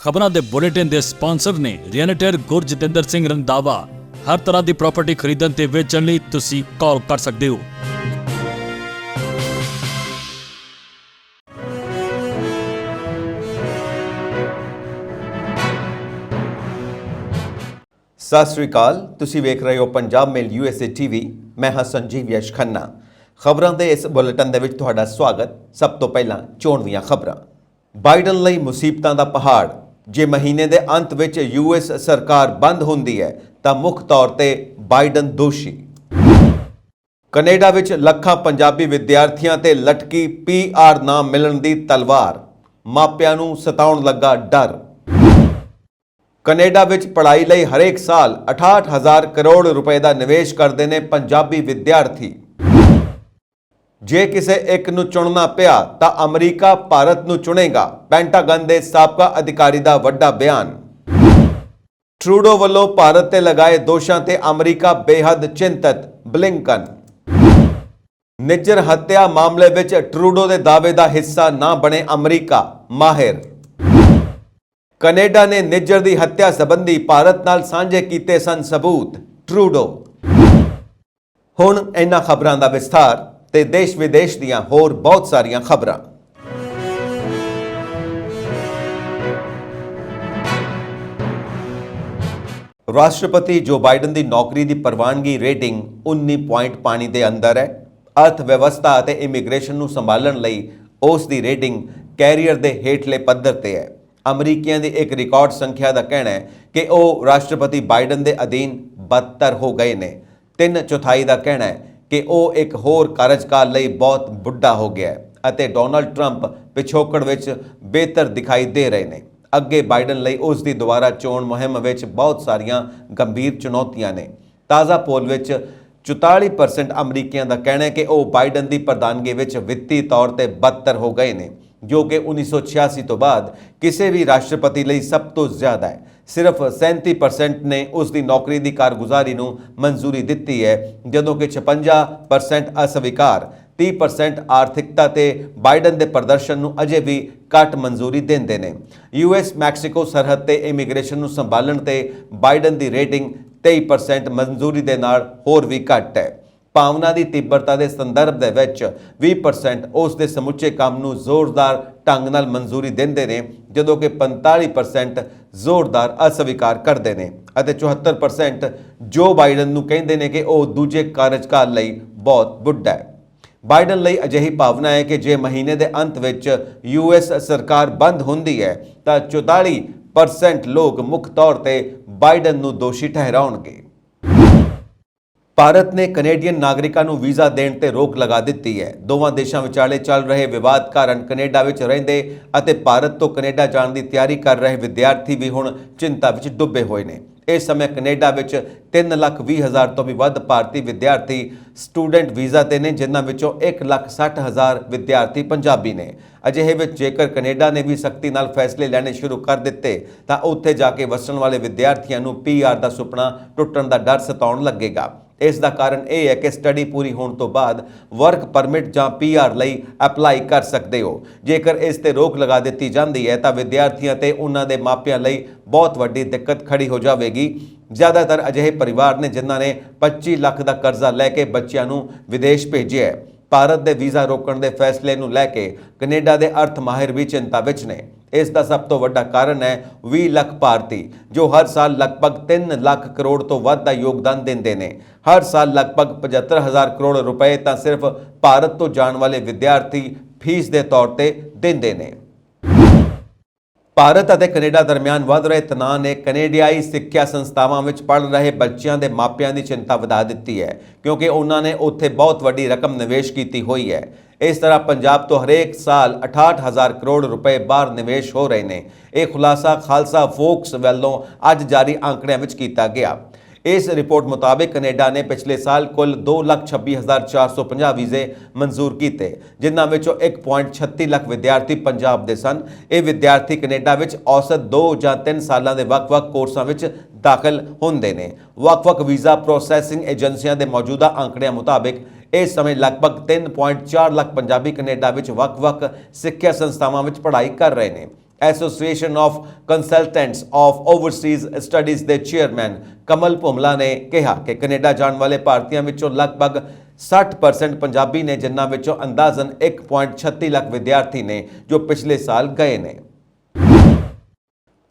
ਖਬਰਾਂ ਦੇ ਬੁਲੇਟਿਨ ਦੇ ਸਪਾਂਸਰ ਨੇ ਰੀਅਲਟਰ ਗੁਰਜਤਿੰਦਰ ਸਿੰਘ ਰੰਧਾਵਾ। ਹਰ ਤਰ੍ਹਾਂ ਦੀ ਪ੍ਰਾਪਰਟੀ ਖਰੀਦਣ ਤੇ ਵੇਚਣ ਲਈ ਤੁਸੀਂ ਕਾਲ ਕਰ ਸਕਦੇ ਹੋ। ਸਤਿ ਸ੍ਰੀ ਅਕਾਲ, ਤੁਸੀਂ ਵੇਖ ਰਹੇ ਹੋ ਪੰਜਾਬ ਮੇਲ USA TV। ਮੈਂ ਹਾਂ ਸੰਜੀਵ ਯਸ਼ ਖੰਨਾ। ਖਬਰਾਂ ਦੇ ਇਸ ਬੁਲੇਟਿਨ ਦੇ ਵਿੱਚ ਤੁਹਾਡਾ ਸਵਾਗਤ। ਸਭ ਤੋਂ ਪਹਿਲਾਂ ਚੋਣ ਦੀਆਂ ਖਬਰਾਂ। ਬਾਈਡਨ ਲਈ ਮੁਸੀਬਤਾਂ ਦਾ ਪਹਾੜ। ਜੇ ਮਹੀਨੇ ਦੇ ਅੰਤ ਵਿੱਚ US ਸਰਕਾਰ ਬੰਦ ਹੁੰਦੀ ਹੈ ਤਾਂ ਮੁੱਖ ਤੌਰ ਤੇ ਬਾਈਡਨ ਦੋਸ਼ੀ। ਕੈਨੇਡਾ ਵਿੱਚ ਲੱਖਾਂ ਪੰਜਾਬੀ ਵਿਦਿਆਰਥੀਆਂ ਤੇ ਲਟਕੀ PR ਨਾ ਮਿਲਣ ਦੀ ਤਲਵਾਰ। ਮਾਪਿਆਂ ਨੂੰ ਸਤਾਉਣ ਲੱਗਾ ਡਰ। ਕੈਨੇਡਾ ਵਿੱਚ ਪੜ੍ਹਾਈ ਲਈ ਹਰੇਕ ਸਾਲ 68,000 ਕਰੋੜ ਰੁਪਏ ਦਾ ਨਿਵੇਸ਼ ਕਰਦੇ ਨੇ ਪੰਜਾਬੀ ਵਿਦਿਆਰਥੀ। ਜੇ ਕਿਸੇ ਇੱਕ ਨੂੰ ਚੁਣਨਾ ਪਿਆ ਤਾਂ ਅਮਰੀਕਾ ਭਾਰਤ ਨੂੰ ਚੁਣੇਗਾ। ਪੈਂਟਾਗਨ ਦੇ ਸਾਬਕਾ ਅਧਿਕਾਰੀ ਦਾ ਵੱਡਾ ਬਿਆਨ। ਟਰੂਡੋ ਵੱਲੋਂ ਭਾਰਤ ਤੇ ਲਗਾਏ ਦੋਸ਼ਾਂ ਤੇ ਅਮਰੀਕਾ ਬੇਹੱਦ ਚਿੰਤਤ। ਬਲਿੰਕਨ। ਨਿੱਜਰ ਹੱਤਿਆ ਮਾਮਲੇ ਵਿੱਚ ਟਰੂਡੋ ਦੇ ਦਾਅਵੇ ਦਾ ਹਿੱਸਾ ਨਾ ਬਣੇ ਅਮਰੀਕਾ। ਮਾਹਿਰ। ਕੈਨੇਡਾ ਨੇ ਨਿੱਜਰ ਦੀ ਹੱਤਿਆ ਸੰਬੰਧੀ ਭਾਰਤ ਨਾਲ ਸਾਂਝੇ ਕੀਤੇ ਸਨ ਸਬੂਤ। ਟਰੂਡੋ। ਹੁਣ ਇਹਨਾਂ ਖਬਰਾਂ ਦਾ ਵਿਸਥਾਰ ਤੇ ਦੇਸ਼ ਵਿਦੇਸ਼ ਦੀਆਂ ਹੋਰ ਬਹੁਤ ਸਾਰੀਆਂ ਖਬਰਾਂ। ਰਾਸ਼ਟਰਪਤੀ ਜੋ ਬਾਈਡਨ ਦੀ ਨੌਕਰੀ ਦੀ ਪ੍ਰਵਾਨਗੀ ਰੇਟਿੰਗ 19 ਪੁਆਇੰਟ ਪਾਣੀ ਦੇ ਅੰਦਰ ਹੈ। ਅਰਥ ਵਿਵਸਥਾ ਅਤੇ ਇਮੀਗ੍ਰੇਸ਼ਨ ਨੂੰ ਸੰਭਾਲਣ ਲਈ ਉਸ ਦੀ ਰੇਟਿੰਗ ਕੈਰੀਅਰ ਦੇ ਹੇਠਲੇ ਪੱਧਰ ਤੇ ਹੈ। ਅਮਰੀਕੀਆਂ ਦੀ ਇੱਕ ਰਿਕਾਰਡ ਸੰਖਿਆ ਦਾ ਕਹਿਣਾ ਹੈ ਕਿ ਉਹ ਰਾਸ਼ਟਰਪਤੀ ਬਾਈਡਨ ਦੇ ਅਧੀਨ ਬਦਤਰ ਹੋ ਗਏ ਨੇ। 3/4 ਦਾ ਕਹਿਣਾ ਹੈ ਕਿ ਉਹ ਇੱਕ ਹੋਰ ਕਾਰਜਕਾਲ ਲਈ ਬਹੁਤ ਬੁੱਢਾ ਹੋ ਗਿਆ ਹੈ ਅਤੇ ਡੋਨਾਲਡ ਟਰੰਪ ਪਿਛੋਕੜ ਵਿੱਚ ਬਿਹਤਰ ਦਿਖਾਈ ਦੇ ਰਹੇ ਨੇ। ਅੱਗੇ ਬਾਈਡਨ ਲਈ ਉਸ ਦੀ ਦੁਬਾਰਾ ਚੋਣ ਮੁਹਿੰਮ ਵਿੱਚ ਬਹੁਤ ਸਾਰੀਆਂ ਗੰਭੀਰ ਚੁਣੌਤੀਆਂ ਨੇ। ਤਾਜ਼ਾ ਪੋਲ ਵਿੱਚ 44% ਅਮਰੀਕੀਆਂ ਦਾ ਕਹਿਣਾ ਹੈ ਕਿ ਉਹ ਬਾਈਡਨ ਦੀ ਪ੍ਰਧਾਨਗੀ ਵਿੱਚ ਵਿੱਤੀ ਤੌਰ ਤੇ ਬਦਤਰ ਹੋ ਗਏ ਨੇ, ਜੋ ਕਿ 1986 ਤੋਂ ਬਾਅਦ ਕਿਸੇ ਵੀ ਰਾਸ਼ਟਰਪਤੀ ਲਈ ਸਭ ਤੋਂ ਜ਼ਿਆਦਾ ਹੈ। ਸਿਰਫ 37% ਨੇ ਉਸ ਦੀ ਨੌਕਰੀ ਦੀ ਕਾਰਗੁਜ਼ਾਰੀ ਨੂੰ ਮਨਜ਼ੂਰੀ ਦਿੱਤੀ ਹੈ, ਜਦੋਂ ਕਿ 56% ਅਸਵੀਕਾਰ, 30% ਆਰਥਿਕਤਾ ਤੇ ਬਾਈਡਨ ਦੇ ਪ੍ਰਦਰਸ਼ਨ ਨੂੰ ਅਜੇ ਵੀ ਘੱਟ ਮਨਜ਼ੂਰੀ ਦਿੰਦੇ ਨੇ। US ਮੈਕਸੀਕੋ ਸਰਹੱਦ ਤੇ ਇਮੀਗ੍ਰੇਸ਼ਨ ਨੂੰ ਸੰਭਾਲਣ ਤੇ ਬਾਈਡਨ ਦੀ ਰੇਟਿੰਗ 23% ਮਨਜ਼ੂਰੀ ਦੇ ਨਾਲ ਹੋਰ ਵੀ ਘੱਟ ਹੈ। ਭਾਵਨਾ ਦੀ ਤੀਬਰਤਾ ਦੇ ਸੰਦਰਭ ਦੇ ਵਿੱਚ 20% ਉਸ ਦੇ ਸਮੁੱਚੇ ਕੰਮ ਨੂੰ ਜ਼ੋਰਦਾਰ ਢੰਗ ਨਾਲ ਮਨਜ਼ੂਰੀ ਦਿੰਦੇ ਨੇ, ਜਦੋਂ ਕਿ 45% ਜ਼ੋਰਦਾਰ ਅਸਵੀਕਾਰ ਕਰਦੇ ਨੇ ਅਤੇ 74% ਜੋ ਬਾਈਡਨ ਨੂੰ ਕਹਿੰਦੇ ਨੇ ਕਿ ਉਹ ਦੂਜੇ ਕਾਰਜਕਾਲ ਲਈ ਬਹੁਤ ਬੁੱਢਾ ਹੈ। ਬਾਈਡਨ ਲਈ ਅਜਿਹੀ ਭਾਵਨਾ ਹੈ ਕਿ ਜੇ ਮਹੀਨੇ ਦੇ ਅੰਤ ਵਿੱਚ US ਸਰਕਾਰ ਬੰਦ ਹੁੰਦੀ ਹੈ ਤਾਂ 44% ਲੋਕ ਮੁੱਖ ਤੌਰ ਤੇ ਬਾਈਡਨ ਨੂੰ ਦੋਸ਼ੀ ਠਹਿਰਾਉਣਗੇ। ਭਾਰਤ ਨੇ ਕੈਨੇਡੀਅਨ ਨਾਗਰਿਕਾਂ ਨੂੰ ਵੀਜ਼ਾ ਦੇਣ ਤੇ ਰੋਕ ਲਗਾ ਦਿੱਤੀ ਹੈ। ਦੋਵਾਂ ਦੇਸ਼ਾਂ ਵਿਚਾਲੇ ਚੱਲ ਰਹੇ ਵਿਵਾਦ ਕਾਰਨ ਕੈਨੇਡਾ ਵਿੱਚ ਰਹਿੰਦੇ ਅਤੇ ਭਾਰਤ ਤੋਂ ਕੈਨੇਡਾ ਜਾਣ ਦੀ ਤਿਆਰੀ ਕਰ ਰਹੇ ਵਿਦਿਆਰਥੀ ਵੀ ਹੁਣ ਚਿੰਤਾ ਵਿੱਚ ਡੁੱਬੇ ਹੋਏ ਨੇ। ਇਸ ਸਮੇਂ ਕੈਨੇਡਾ ਵਿੱਚ 3,20,000 ਤੋਂ ਵੀ ਵੱਧ ਭਾਰਤੀ ਵਿਦਿਆਰਥੀ ਸਟੂਡੈਂਟ ਵੀਜ਼ਾ ਤੇ ਨੇ, ਜਿਨ੍ਹਾਂ ਵਿੱਚੋਂ 1,60,000 ਵਿਦਿਆਰਥੀ ਪੰਜਾਬੀ ਨੇ। ਅਜਿਹੇ ਵਿੱਚ ਜੇਕਰ ਕੈਨੇਡਾ ਨੇ ਵੀ ਸਖਤੀ ਨਾਲ ਫੈਸਲੇ ਲੈਣੇ ਸ਼ੁਰੂ ਕਰ ਦਿੱਤੇ ਤਾਂ ਉੱਥੇ ਜਾ ਕੇ ਵਸਣ ਵਾਲੇ ਵਿਦਿਆਰਥੀਆਂ ਨੂੰ PR ਦਾ ਸੁਪਨਾ ਟੁੱਟਣ ਦਾ ਡਰ ਸਤਾਉਣ ਲੱਗੇਗਾ। ਇਸ ਦਾ ਕਾਰਨ ਇਹ ਹੈ ਕਿ ਸਟੱਡੀ ਪੂਰੀ ਹੋਣ ਤੋਂ ਬਾਅਦ ਵਰਕ ਪਰਮਿਟ ਜਾਂ PR ਲਈ ਅਪਲਾਈ ਕਰ ਸਕਦੇ ਹੋ। ਜੇਕਰ ਇਸ ਤੇ ਰੋਕ ਲਗਾ ਦਿੱਤੀ ਜਾਂਦੀ ਹੈ ਤਾਂ ਵਿਦਿਆਰਥੀਆਂ ਤੇ ਉਹਨਾਂ ਦੇ ਮਾਪਿਆਂ ਲਈ ਬਹੁਤ ਵੱਡੀ ਦਿੱਕਤ ਖੜੀ ਹੋ ਜਾਵੇਗੀ। ਜ਼ਿਆਦਾਤਰ ਅਜਿਹੇ ਪਰਿਵਾਰ ਨੇ ਜਿਨ੍ਹਾਂ ਨੇ 25 ਲੱਖ ਦਾ ਕਰਜ਼ਾ ਲੈ ਕੇ ਬੱਚਿਆਂ ਨੂੰ ਵਿਦੇਸ਼ ਭੇਜਿਆ ਹੈ। ਭਾਰਤ ਦੇ ਵੀਜ਼ਾ ਰੋਕਣ ਦੇ ਫੈਸਲੇ ਨੂੰ ਲੈ ਕੇ ਕੈਨੇਡਾ ਦੇ ਅਰਥ ਮਾਹਿਰ ਵੀ ਚਿੰਤਾ ਵਿੱਚ ਨੇ। ਇਸ ਦਾ ਸਭ ਤੋਂ ਵੱਡਾ ਕਾਰਨ ਹੈ 20 ਲੱਖ ਭਾਰਤੀ ਜੋ ਹਰ ਸਾਲ ਲਗਭਗ 3 ਲੱਖ ਕਰੋੜ ਤੋਂ ਵੱਧ ਦਾ ਯੋਗਦਾਨ ਦਿੰਦੇ ਨੇ। ਹਰ ਸਾਲ ਲਗਭਗ 75,000 ਕਰੋੜ ਰੁਪਏ ਤਾਂ ਸਿਰਫ ਭਾਰਤ ਤੋਂ ਜਾਣ ਵਾਲੇ ਵਿਦਿਆਰਥੀ ਫੀਸ ਦੇ ਤੌਰ ਤੇ ਦਿੰਦੇ ਨੇ। ਭਾਰਤ ਅਤੇ ਕੈਨੇਡਾ ਦਰਮਿਆਨ ਵੱਧ ਰਹੇ ਤਣਾਅ ਨੇ ਕੈਨੇਡੀਆਈ ਸਿੱਖਿਆ ਸੰਸਥਾਵਾਂ ਵਿੱਚ ਪੜ੍ਹ ਰਹੇ ਬੱਚਿਆਂ ਦੇ ਮਾਪਿਆਂ ਦੀ ਚਿੰਤਾ ਵਧਾ ਦਿੱਤੀ ਹੈ, ਕਿਉਂਕਿ ਉਹਨਾਂ ਨੇ ਉੱਥੇ ਬਹੁਤ ਵੱਡੀ ਰਕਮ ਨਿਵੇਸ਼ ਕੀਤੀ ਹੋਈ ਹੈ। ਇਸ ਤਰ੍ਹਾਂ ਪੰਜਾਬ ਤੋਂ ਹਰੇਕ ਸਾਲ 68,000 ਕਰੋੜ ਰੁਪਏ ਬਾਹਰ ਨਿਵੇਸ਼ ਹੋ ਰਹੇ ਨੇ। ਇਹ ਖੁਲਾਸਾ ਖਾਲਸਾ ਫੋਕਸ ਵੱਲੋਂ ਅੱਜ ਜਾਰੀ ਅੰਕੜਿਆਂ ਵਿੱਚ ਕੀਤਾ ਗਿਆ। ਇਸ ਰਿਪੋਰਟ ਮੁਤਾਬਿਕ ਕੈਨੇਡਾ ਨੇ ਪਿਛਲੇ ਸਾਲ ਕੁੱਲ 2,26,450 ਵੀਜ਼ੇ ਮਨਜ਼ੂਰ ਕੀਤੇ, ਜਿਨ੍ਹਾਂ ਵਿੱਚੋਂ 1.36 ਲੱਖ ਵਿਦਿਆਰਥੀ ਪੰਜਾਬ ਦੇ ਸਨ। ਇਹ ਵਿਦਿਆਰਥੀ ਕੈਨੇਡਾ ਵਿੱਚ ਔਸਤ 2 ਜਾਂ 3 ਸਾਲਾਂ ਦੇ ਵੱਖ-ਵੱਖ ਕੋਰਸਾਂ ਵਿੱਚ ਦਾਖਲ ਹੁੰਦੇ ਨੇ। ਵੱਖ-ਵੱਖ ਵੀਜ਼ਾ ਪ੍ਰੋਸੈਸਿੰਗ ਏਜੰਸੀਆਂ ਦੇ ਮੌਜੂਦਾ ਅੰਕੜਿਆਂ ਮੁਤਾਬਿਕ ਇਸ ਸਮੇਂ ਲਗਭਗ 3.4 ਲੱਖ ਪੰਜਾਬੀ ਕੈਨੇਡਾ ਵਿੱਚ ਵੱਖ-ਵੱਖ ਸਿੱਖਿਆ ਸੰਸਥਾਵਾਂ ਵਿੱਚ ਪੜ੍ਹਾਈ ਕਰ ਰਹੇ ਨੇ। Association of consultants of Overseas studies ਦੇ ਚੇਅਰਮੈਨ ਕਮਲ ਭੁਮਲਾ ਨੇ ਕਿਹਾ ਕਿ ਕੈਨੇਡਾ ਜਾਣ ਵਾਲੇ ਭਾਰਤੀਆਂ ਵਿੱਚੋਂ ਲਗਭਗ 60% ਪੰਜਾਬੀ ਨੇ, ਜਿਨ੍ਹਾਂ ਵਿੱਚੋਂ ਅੰਦਾਜ਼ਨ 1.36 ਲੱਖ ਵਿਦਿਆਰਥੀ ਨੇ ਜੋ ਪਿਛਲੇ ਸਾਲ ਗਏ ਨੇ।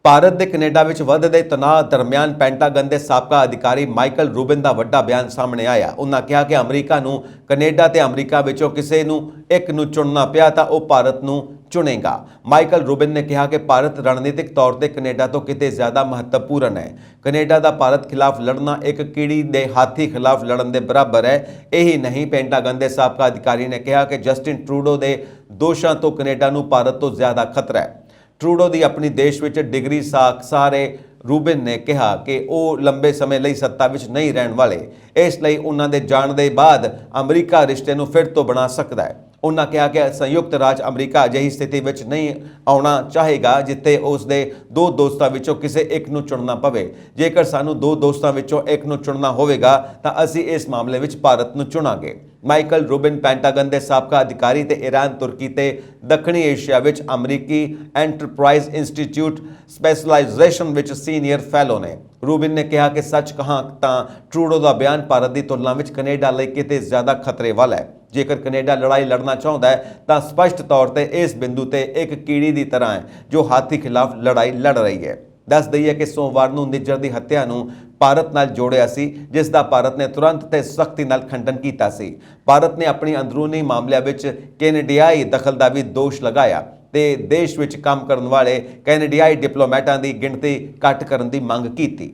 ਭਾਰਤ ਦੇ ਕੈਨੇਡਾ ਵਿੱਚ ਵੱਧਦੇ ਤਣਾਅ ਦਰਮਿਆਨ ਪੈਂਟਾਗਨ ਦੇ ਸਾਬਕਾ ਅਧਿਕਾਰੀ ਮਾਈਕਲ ਰੂਬਿਨ ਦਾ ਵੱਡਾ ਬਿਆਨ ਸਾਹਮਣੇ ਆਇਆ। ਉਹਨਾਂ ਕਿਹਾ ਕਿ ਅਮਰੀਕਾ ਨੂੰ ਕੈਨੇਡਾ ਤੇ ਅਮਰੀਕਾ ਵਿੱਚੋਂ ਕਿਸੇ ਨੂੰ ਇੱਕ ਨੂੰ ਚੁਣਨਾ ਪਿਆ ਤਾਂ ਉਹ ਭਾਰਤ ਨੂੰ ਚੁਣੇਗਾ। ਮਾਈਕਲ ਰੂਬਿਨ ਨੇ ਕਿਹਾ ਕਿ ਭਾਰਤ ਰਣਨੀਤਿਕ ਤੌਰ ਤੇ ਕੈਨੇਡਾ ਤੋਂ ਕਿਤੇ ਜ਼ਿਆਦਾ ਮਹੱਤਵਪੂਰਨ ਹੈ। ਕੈਨੇਡਾ ਦਾ ਭਾਰਤ ਖਿਲਾਫ ਲੜਨਾ ਇੱਕ ਕੀੜੀ ਦੇ ਹਾਥੀ ਖਿਲਾਫ ਲੜਨ ਦੇ ਬਰਾਬਰ ਹੈ। ਇਹੀ ਨਹੀਂ, ਪੈਂਟਾਗਨ ਦੇ ਸਾਬਕਾ ਅਧਿਕਾਰੀ ਨੇ ਕਿਹਾ ਕਿ ਜਸਟਿਨ ਟਰੂਡੋ ਦੇ ਦੋਸ਼ਾਂ ਤੋਂ ਕੈਨੇਡਾ ਨੂੰ ਭਾਰਤ ਤੋਂ ਜ਼ਿਆਦਾ ਖਤਰਾ ਹੈ। ਟਰੂਡੋ ਦੀ ਆਪਣੀ ਦੇਸ਼ ਵਿੱਚ ਡਿਗਰੀ ਸਾਰੇ ਰੂਬਿਨ ਨੇ ਕਿਹਾ ਕਿ ਉਹ ਲੰਬੇ ਸਮੇਂ ਲਈ ਸੱਤਾ ਵਿੱਚ ਨਹੀਂ ਰਹਿਣ ਵਾਲੇ, ਇਸ ਲਈ ਉਹਨਾਂ ਦੇ ਜਾਣ ਦੇ ਬਾਅਦ ਅਮਰੀਕਾ ਰਿਸ਼ਤੇ ਨੂੰ ਫਿਰ ਤੋਂ ਬਣਾ ਸਕਦਾ ਹੈ। ਉਹਨਾਂ ਕਿਹਾ ਕਿ ਸੰਯੁਕਤ ਰਾਜ ਅਮਰੀਕਾ ਅਜਿਹੀ ਸਥਿਤੀ ਵਿੱਚ ਨਹੀਂ ਆਉਣਾ ਚਾਹੇਗਾ ਜਿੱਥੇ ਉਸ ਦੇ ਦੋ ਦੋਸਤਾਂ ਵਿੱਚੋਂ ਕਿਸੇ ਇੱਕ ਨੂੰ ਚੁਣਨਾ ਪਵੇ। ਜੇਕਰ ਸਾਨੂੰ ਦੋ ਦੋਸਤਾਂ ਵਿੱਚੋਂ ਇੱਕ ਨੂੰ ਚੁਣਨਾ ਹੋਵੇਗਾ ਤਾਂ ਅਸੀਂ ਇਸ ਮਾਮਲੇ ਵਿੱਚ ਭਾਰਤ ਨੂੰ ਚੁਣਾਂਗੇ। ਮਾਈਕਲ ਰੂਬਿਨ ਪੈਂਟਾਗਨ ਦੇ ਸਾਬਕਾ ਅਧਿਕਾਰੀ ਤੇ ਈਰਾਨ, ਤੁਰਕੀ ਤੇ ਦੱਖਣੀ ਏਸ਼ੀਆ ਵਿੱਚ ਅਮਰੀਕੀ ਐਂਟਰਪ੍ਰਾਈਜ਼ ਇੰਸਟੀਚਿਊਟ ਸਪੈਸ਼ਲਾਈਜ਼ੇਸ਼ਨ ਵਿੱਚ ਸੀਨੀਅਰ ਫੈਲੋ ਨੇ। ਰੂਬਿਨ ਨੇ ਕਿਹਾ ਕਿ ਸੱਚ ਕਹਾਂ ਤਾਂ ਟਰੂਡੋ ਦਾ ਬਿਆਨ ਭਾਰਤ ਦੀ ਤੁਲਨਾ ਵਿੱਚ ਕੈਨੇਡਾ ਲਈ ਕਿਤੇ ਜ਼ਿਆਦਾ ਖਤਰੇ ਵਾਲਾ ਹੈ। ਜੇਕਰ ਕੈਨੇਡਾ ਲੜਾਈ ਲੜਨਾ ਚਾਹੁੰਦਾ ਹੈ ਤਾਂ ਸਪਸ਼ਟ ਤੌਰ ਤੇ ਇਸ ਬਿੰਦੂ ਤੇ ਇੱਕ ਕੀੜੀ ਦੀ ਤਰ੍ਹਾਂ ਹੈ ਜੋ ਹਾਥੀ ਖਿਲਾਫ ਲੜਾਈ ਲੜ ਰਹੀ ਹੈ। ਦੱਸ ਦਈਏ ਕਿ ਸੋਮਵਾਰ ਨੂੰ ਨਿੱਜਰ ਦੀ ਹੱਤਿਆ ਨੂੰ ਭਾਰਤ ਨਾਲ ਜੋੜਿਆ ਸੀ, ਜਿਸ ਦਾ ਭਾਰਤ ਨੇ ਤੁਰੰਤ ਤੇ ਸਖਤੀ ਨਾਲ ਖੰਡਨ ਕੀਤਾ ਸੀ। ਭਾਰਤ ਨੇ ਆਪਣੀ ਅੰਦਰੂਨੀ ਮਾਮਲਿਆਂ ਵਿੱਚ ਕੈਨੇਡੀਆਈ ਦਖਲ ਦਾ ਵੀ ਦੋਸ਼ ਲਗਾਇਆ ਤੇ ਦੇਸ਼ ਵਿੱਚ ਕੰਮ ਕਰਨ ਵਾਲੇ ਕੈਨੇਡੀਆਈ ਡਿਪਲੋਮੈਟਾਂ ਦੀ ਗਿਣਤੀ ਘੱਟ ਕਰਨ ਦੀ ਮੰਗ ਕੀਤੀ।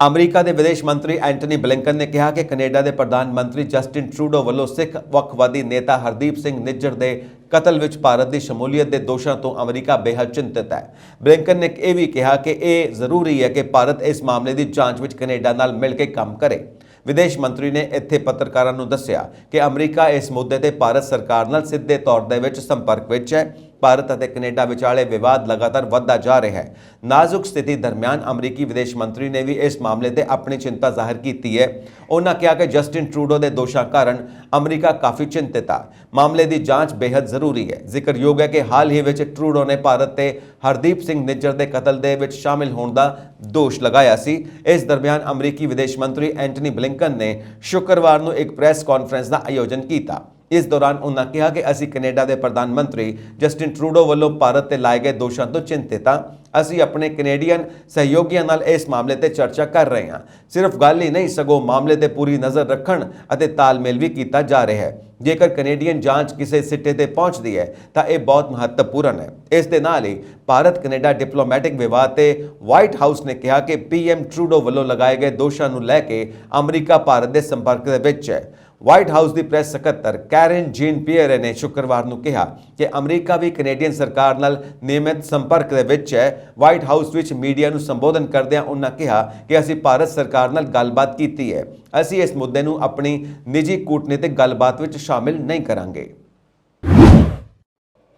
ਅਮਰੀਕਾ ਦੇ ਵਿਦੇਸ਼ ਮੰਤਰੀ ਐਂਟਨੀ ਬਲਿੰਕਨ ਨੇ ਕਿਹਾ ਕਿ ਕੈਨੇਡਾ ਦੇ ਪ੍ਰਧਾਨ ਮੰਤਰੀ ਜਸਟਿਨ ਟਰੂਡੋ ਵੱਲੋਂ ਸਿੱਖ ਵੱਖਵਾਦੀ ਨੇਤਾ ਹਰਦੀਪ ਸਿੰਘ ਨਿੱਜਰ ਦੇ ਕਤਲ ਵਿੱਚ ਭਾਰਤ ਦੀ ਸ਼ਮੂਲੀਅਤ ਦੇ ਦੋਸ਼ਾਂ ਤੋਂ ਅਮਰੀਕਾ ਬੇਹੱਦ ਚਿੰਤਤ ਹੈ। ਬਲਿੰਕਨ ਨੇ ਇਹ ਵੀ ਕਿਹਾ ਕਿ ਇਹ ਜ਼ਰੂਰੀ ਹੈ ਕਿ ਭਾਰਤ ਇਸ ਮਾਮਲੇ ਦੀ ਜਾਂਚ ਵਿੱਚ ਕੈਨੇਡਾ ਨਾਲ ਮਿਲ ਕੇ ਕੰਮ ਕਰੇ। ਵਿਦੇਸ਼ ਮੰਤਰੀ ਨੇ ਇੱਥੇ ਪੱਤਰਕਾਰਾਂ ਨੂੰ ਦੱਸਿਆ ਕਿ ਅਮਰੀਕਾ ਇਸ ਮੁੱਦੇ ਤੇ ਭਾਰਤ ਸਰਕਾਰ ਨਾਲ ਸਿੱਧੇ ਤੌਰ ਦੇ ਵਿੱਚ ਸੰਪਰਕ ਵਿੱਚ ਹੈ। ਭਾਰਤ ਅਤੇ ਕੈਨੇਡਾ ਵਿਚਾਲੇ ਵਿਵਾਦ ਲਗਾਤਾਰ ਵੱਧਦਾ ਜਾ ਰਿਹਾ ਹੈ। ਨਾਜ਼ੁਕ ਸਥਿਤੀ ਦਰਮਿਆਨ ਅਮਰੀਕੀ ਵਿਦੇਸ਼ ਮੰਤਰੀ ਨੇ ਵੀ ਇਸ ਮਾਮਲੇ ਤੇ ਆਪਣੀ ਚਿੰਤਾ ਜ਼ਾਹਿਰ ਕੀਤੀ ਹੈ। ਉਹਨਾਂ ਕਿਹਾ ਕਿ ਜਸਟਿਨ ਟਰੂਡੋ ਦੇ ਦੋਸ਼ਾਂ ਕਾਰਨ ਅਮਰੀਕਾ ਕਾਫੀ ਚਿੰਤਿਤ ਹੈ। ਮਾਮਲੇ ਦੀ ਜਾਂਚ ਬੇहद ਜ਼ਰੂਰੀ ਹੈ। ਜ਼ਿਕਰਯੋਗ ਹੈ ਕਿ ਹਾਲ ਹੀ ਵਿੱਚ ਟਰੂਡੋ ਨੇ ਭਾਰਤ ਤੇ ਹਰਦੀਪ ਸਿੰਘ ਨਿੱਜਰ ਦੇ ਕਤਲ ਦੇ ਵਿੱਚ ਸ਼ਾਮਿਲ ਹੋਣ ਦਾ ਦੋਸ਼ ਲਗਾਇਆ ਸੀ। ਇਸ ਦਰਮਿਆਨ ਅਮਰੀਕੀ ਵਿਦੇਸ਼ ਮੰਤਰੀ ਐਂਟਨੀ ਬਲਿੰਕਨ ਨੇ ਸ਼ੁੱਕਰਵਾਰ ਨੂੰ ਇੱਕ ਪ੍ਰੈਸ ਕਾਨਫਰੰਸ ਦਾ ਆਯੋਜਨ ਕੀਤਾ। ਇਸ ਦੌਰਾਨ ਉਹਨਾਂ ਕਿਹਾ ਕਿ ਅਸੀਂ ਕੈਨੇਡਾ ਦੇ ਪ੍ਰਧਾਨ ਮੰਤਰੀ ਜਸਟਿਨ ਟਰੂਡੋ ਵੱਲੋਂ ਭਾਰਤ ਤੇ ਲਾਏ ਗਏ ਦੋਸ਼ਾਂ ਤੋਂ ਚਿੰਤਿਤ ਹਾਂ। ਅਸੀਂ ਆਪਣੇ ਕੈਨੇਡੀਅਨ ਸਹਿਯੋਗੀਆਂ ਨਾਲ ਇਸ ਮਾਮਲੇ ਤੇ ਚਰਚਾ ਕਰ ਰਹੇ ਹਾਂ। ਸਿਰਫ ਗੱਲ ਹੀ ਨਹੀਂ, ਸਗੋਂ ਮਾਮਲੇ ਤੇ ਪੂਰੀ ਨਜ਼ਰ ਰੱਖਣ ਅਤੇ ਤਾਲਮੇਲ ਵੀ ਕੀਤਾ ਜਾ ਰਿਹਾ ਹੈ। ਜੇਕਰ ਕੈਨੇਡੀਅਨ ਜਾਂਚ ਕਿਸੇ ਸਿੱਟੇ ਤੇ ਪਹੁੰਚਦੀ ਹੈ ਤਾਂ ਇਹ ਬਹੁਤ ਮਹੱਤਵਪੂਰਨ ਹੈ। ਇਸ ਦੇ ਨਾਲ ਹੀ ਭਾਰਤ ਕੈਨੇਡਾ ਡਿਪਲੋਮੈਟਿਕ ਵਿਵਾਦ ਤੇ ਵਾਈਟ ਹਾਊਸ ਨੇ ਕਿਹਾ ਕਿ ਪੀਐਮ ਟਰੂਡੋ ਵੱਲੋਂ ਲਗਾਏ ਗਏ ਦੋਸ਼ਾਂ ਨੂੰ ਲੈ ਕੇ ਅਮਰੀਕਾ ਭਾਰਤ ਦੇ ਸੰਪਰਕ ਦੇ ਵਿੱਚ ਹੈ। ਵਾਈਟ ਹਾਊਸ ਦੀ ਪ੍ਰੈਸ ਸਕੱਤਰ ਕੈਰਨ ਜੀਨ ਪੀਅਰੇ ਨੇ ਸ਼ੁੱਕਰਵਾਰ ਨੂੰ ਕਿਹਾ ਕਿ ਅਮਰੀਕਾ ਵੀ ਕੈਨੇਡੀਅਨ ਸਰਕਾਰ ਨਾਲ ਨਿਯਮਿਤ ਸੰਪਰਕ ਦੇ ਵਿੱਚ ਹੈ। ਵਾਈਟ ਹਾਊਸ ਵਿੱਚ ਮੀਡੀਆ ਨੂੰ ਸੰਬੋਧਨ ਕਰਦਿਆਂ ਉਹਨਾਂ ਕਿਹਾ ਕਿ ਅਸੀਂ ਭਾਰਤ ਸਰਕਾਰ ਨਾਲ ਗੱਲਬਾਤ ਕੀਤੀ ਹੈ। ਅਸੀਂ ਇਸ ਮੁੱਦੇ ਨੂੰ ਆਪਣੀ ਨਿੱਜੀ ਕੂਟਨੀਤਿਕ ਗੱਲਬਾਤ ਵਿੱਚ ਸ਼ਾਮਿਲ ਨਹੀਂ ਕਰਾਂਗੇ।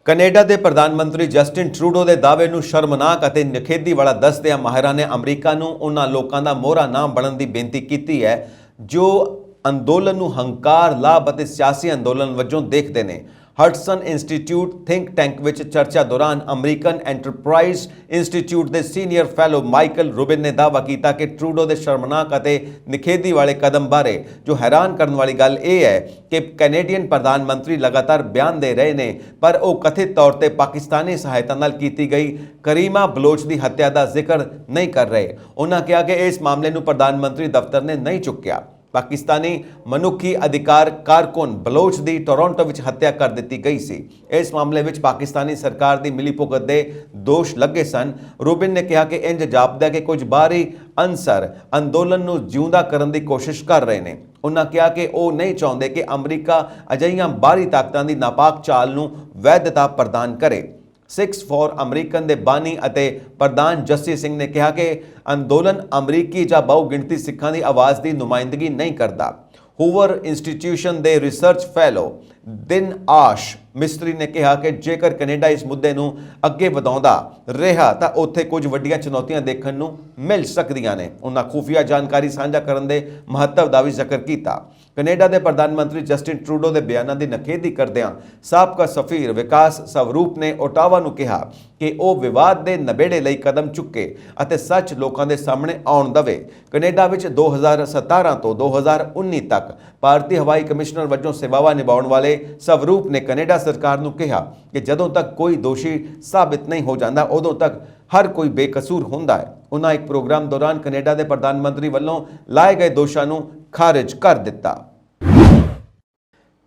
ਕੈਨੇਡਾ ਦੇ ਪ੍ਰਧਾਨ ਮੰਤਰੀ ਜਸਟਿਨ ਟਰੂਡੋ ਦੇ ਦਾਅਵੇ ਨੂੰ ਸ਼ਰਮਨਾਕ ਅਤੇ ਨਿਖੇਧੀ ਵਾਲਾ ਦੱਸਦਿਆਂ ਮਾਹਿਰਾਂ ਨੇ ਅਮਰੀਕਾ ਨੂੰ ਉਹਨਾਂ ਲੋਕਾਂ ਦਾ ਮੋਹਰਾ ਨਾ ਬਣਨ ਦੀ ਬੇਨਤੀ ਕੀਤੀ ਹੈ ਜੋ ਅੰਦੋਲਨ ਨੂੰ ਹੰਕਾਰ, ਲਾਭ ਅਤੇ ਸਿਆਸੀ ਅੰਦੋਲਨ ਵਜੋਂ ਦੇਖਦੇ ਨੇ। ਹਡਸਨ ਇੰਸਟੀਚਿਊਟ ਥਿੰਕ ਟੈਂਕ ਵਿੱਚ ਚਰਚਾ ਦੌਰਾਨ ਅਮਰੀਕਨ ਐਂਟਰਪ੍ਰਾਈਜ਼ ਇੰਸਟੀਚਿਊਟ ਦੇ ਸੀਨੀਅਰ ਫੈਲੋ ਮਾਈਕਲ ਰੂਬਿਨ ਨੇ ਦਾਅਵਾ ਕੀਤਾ ਕਿ ਟਰੂਡੋ ਦੇ ਸ਼ਰਮਨਾਕ ਅਤੇ ਨਿਖੇਧੀ ਵਾਲੇ ਕਦਮ ਬਾਰੇ ਜੋ ਹੈਰਾਨ ਕਰਨ ਵਾਲੀ ਗੱਲ ਇਹ ਹੈ ਕਿ ਕੈਨੇਡੀਅਨ ਪ੍ਰਧਾਨ ਮੰਤਰੀ ਲਗਾਤਾਰ ਬਿਆਨ ਦੇ ਰਹੇ ਨੇ, ਪਰ ਉਹ ਕਥਿਤ ਤੌਰ ਤੇ ਪਾਕਿਸਤਾਨੀ ਸਹਾਇਤਾ ਨਾਲ ਕੀਤੀ ਗਈ ਕਰੀਮਾ ਬਲੋਚ ਦੀ ਹੱਤਿਆ ਦਾ ਜ਼ਿਕਰ ਨਹੀਂ ਕਰ ਰਹੇ। ਉਹਨਾਂ ਕਿਹਾ ਕਿ ਇਸ ਮਾਮਲੇ ਨੂੰ ਪ੍ਰਧਾਨ ਮੰਤਰੀ ਦਫ਼ਤਰ ਨੇ ਨਹੀਂ ਚੁੱਕਿਆ। ਪਾਕਿਸਤਾਨੀ ਮਨੁੱਖੀ ਅਧਿਕਾਰ ਕਾਰਕੁਨ ਬਲੋਚ ਦੀ ਟੋਰਾਂਟੋ ਵਿੱਚ ਹੱਤਿਆ ਕਰ ਦਿੱਤੀ ਗਈ ਸੀ। ਇਸ ਮਾਮਲੇ ਵਿੱਚ ਪਾਕਿਸਤਾਨੀ ਸਰਕਾਰ ਦੀ ਮਿਲੀਭੁਗਤ ਦੇ ਦੋਸ਼ ਲੱਗੇ ਸਨ। ਰੂਬਿਨ ਨੇ ਕਿਹਾ ਕਿ ਇੰਜ ਜਾਪਦਾ ਕਿ ਕੁਝ ਬਾਹਰੀ ਅੰਸਰ ਅੰਦੋਲਨ ਨੂੰ ਜਿਉਂਦਾ ਕਰਨ ਦੀ ਕੋਸ਼ਿਸ਼ ਕਰ ਰਹੇ ਨੇ। ਉਹਨਾਂ ਕਿਹਾ ਕਿ ਉਹ ਨਹੀਂ ਚਾਹੁੰਦੇ ਕਿ ਅਮਰੀਕਾ ਅਜਿਹੀਆਂ ਬਾਹਰੀ ਤਾਕਤਾਂ ਦੀ ਨਾਪਾਕ ਚਾਲ ਨੂੰ ਵੈਧਤਾ ਪ੍ਰਦਾਨ ਕਰੇ। 6 ਫॉर ਅਮਰੀਕਨ ਦੇ ਬਾਨੀ ਅਤੇ ਪ੍ਰਧਾਨ ਜਸੀ ਸਿੰਘ ਨੇ ਕਿਹਾ ਕਿ ਅੰਦੋਲਨ ਅਮਰੀਕੀ ਜਾਂ ਬਹੁ ਗਿਣਤੀ ਸਿੱਖਾਂ ਦੀ ਆਵਾਜ਼ ਦੀ ਨੁਮਾਇੰਦਗੀ ਨਹੀਂ ਕਰਦਾ। ਹੂਵਰ ਇੰਸਟੀਟਿਊਸ਼ਨ ਦੇ ਰਿਸਰਚ ਫੈਲੋ ਦਿਨ ਆਸ਼ ਮਿਸਤਰੀ ਨੇ ਕਿਹਾ ਕਿ ਜੇਕਰ ਕੈਨੇਡਾ ਇਸ ਮੁੱਦੇ ਨੂੰ ਅੱਗੇ ਵਧਾਉਂਦਾ ਰਿਹਾ ਤਾਂ ਉੱਥੇ ਕੁਝ ਵੱਡੀਆਂ ਚੁਣੌਤੀਆਂ ਦੇਖਣ ਨੂੰ ਮਿਲ ਸਕਦੀਆਂ ਨੇ। ਉਹਨਾਂ ਖੁਫੀਆ ਜਾਣਕਾਰੀ ਸਾਂਝਾ ਕਰਨ ਦੇ ਮਹੱਤਵ ਦਾ ਵੀ ਜ਼ਿਕਰ ਕੀਤਾ। ਕੈਨੇਡਾ ਦੇ ਪ੍ਰਧਾਨ ਮੰਤਰੀ ਜਸਟਿਨ ਟਰੂਡੋ ਦੇ ਬਿਆਨਾਂ ਦੀ ਨਖੇਦੀ ਕਰਦਿਆਂ ਸਾਬਕਾ ਸਫੀਰ ਵਿਕਾਸ ਸਵਰੂਪ ਨੇ ਓਟਾਵਾ ਨੂੰ ਕਿਹਾ ਕਿ ਉਹ ਵਿਵਾਦ ਦੇ ਨਬੇੜੇ ਲਈ ਕਦਮ ਚੁੱਕੇ ਅਤੇ ਸੱਚ ਲੋਕਾਂ ਦੇ ਸਾਹਮਣੇ ਆਉਣ ਦੇਵੇ। ਕੈਨੇਡਾ ਵਿੱਚ 2017 ਤੋਂ 2019 ਤੱਕ ਭਾਰਤੀ ਹਵਾਈ ਕਮਿਸ਼ਨਰ ਵਜੋਂ ਸੇਵਾਵਾਂ ਨਿਭਾਉਣ ਵਾਲੇ ਸਵਰੂਪ ਨੇ ਕੈਨੇਡਾ ਸਰਕਾਰ ਨੂੰ ਕਿਹਾ ਕਿ ਜਦੋਂ ਤੱਕ ਕੋਈ ਦੋਸ਼ੀ ਸਾਬਿਤ ਨਹੀਂ ਹੋ ਜਾਂਦਾ ਉਦੋਂ ਤੱਕ ਹਰ ਕੋਈ ਬੇਕਸੂਰ ਹੁੰਦਾ ਹੈ। ਉਹਨਾਂ ਇੱਕ ਪ੍ਰੋਗਰਾਮ ਦੌਰਾਨ ਕੈਨੇਡਾ ਦੇ ਪ੍ਰਧਾਨ ਮੰਤਰੀ ਵੱਲੋਂ ਲਾਏ ਗਏ ਦੋਸ਼ਾਂ ਨੂੰ ਖਾਰਜ ਕਰ ਦਿੱਤਾ।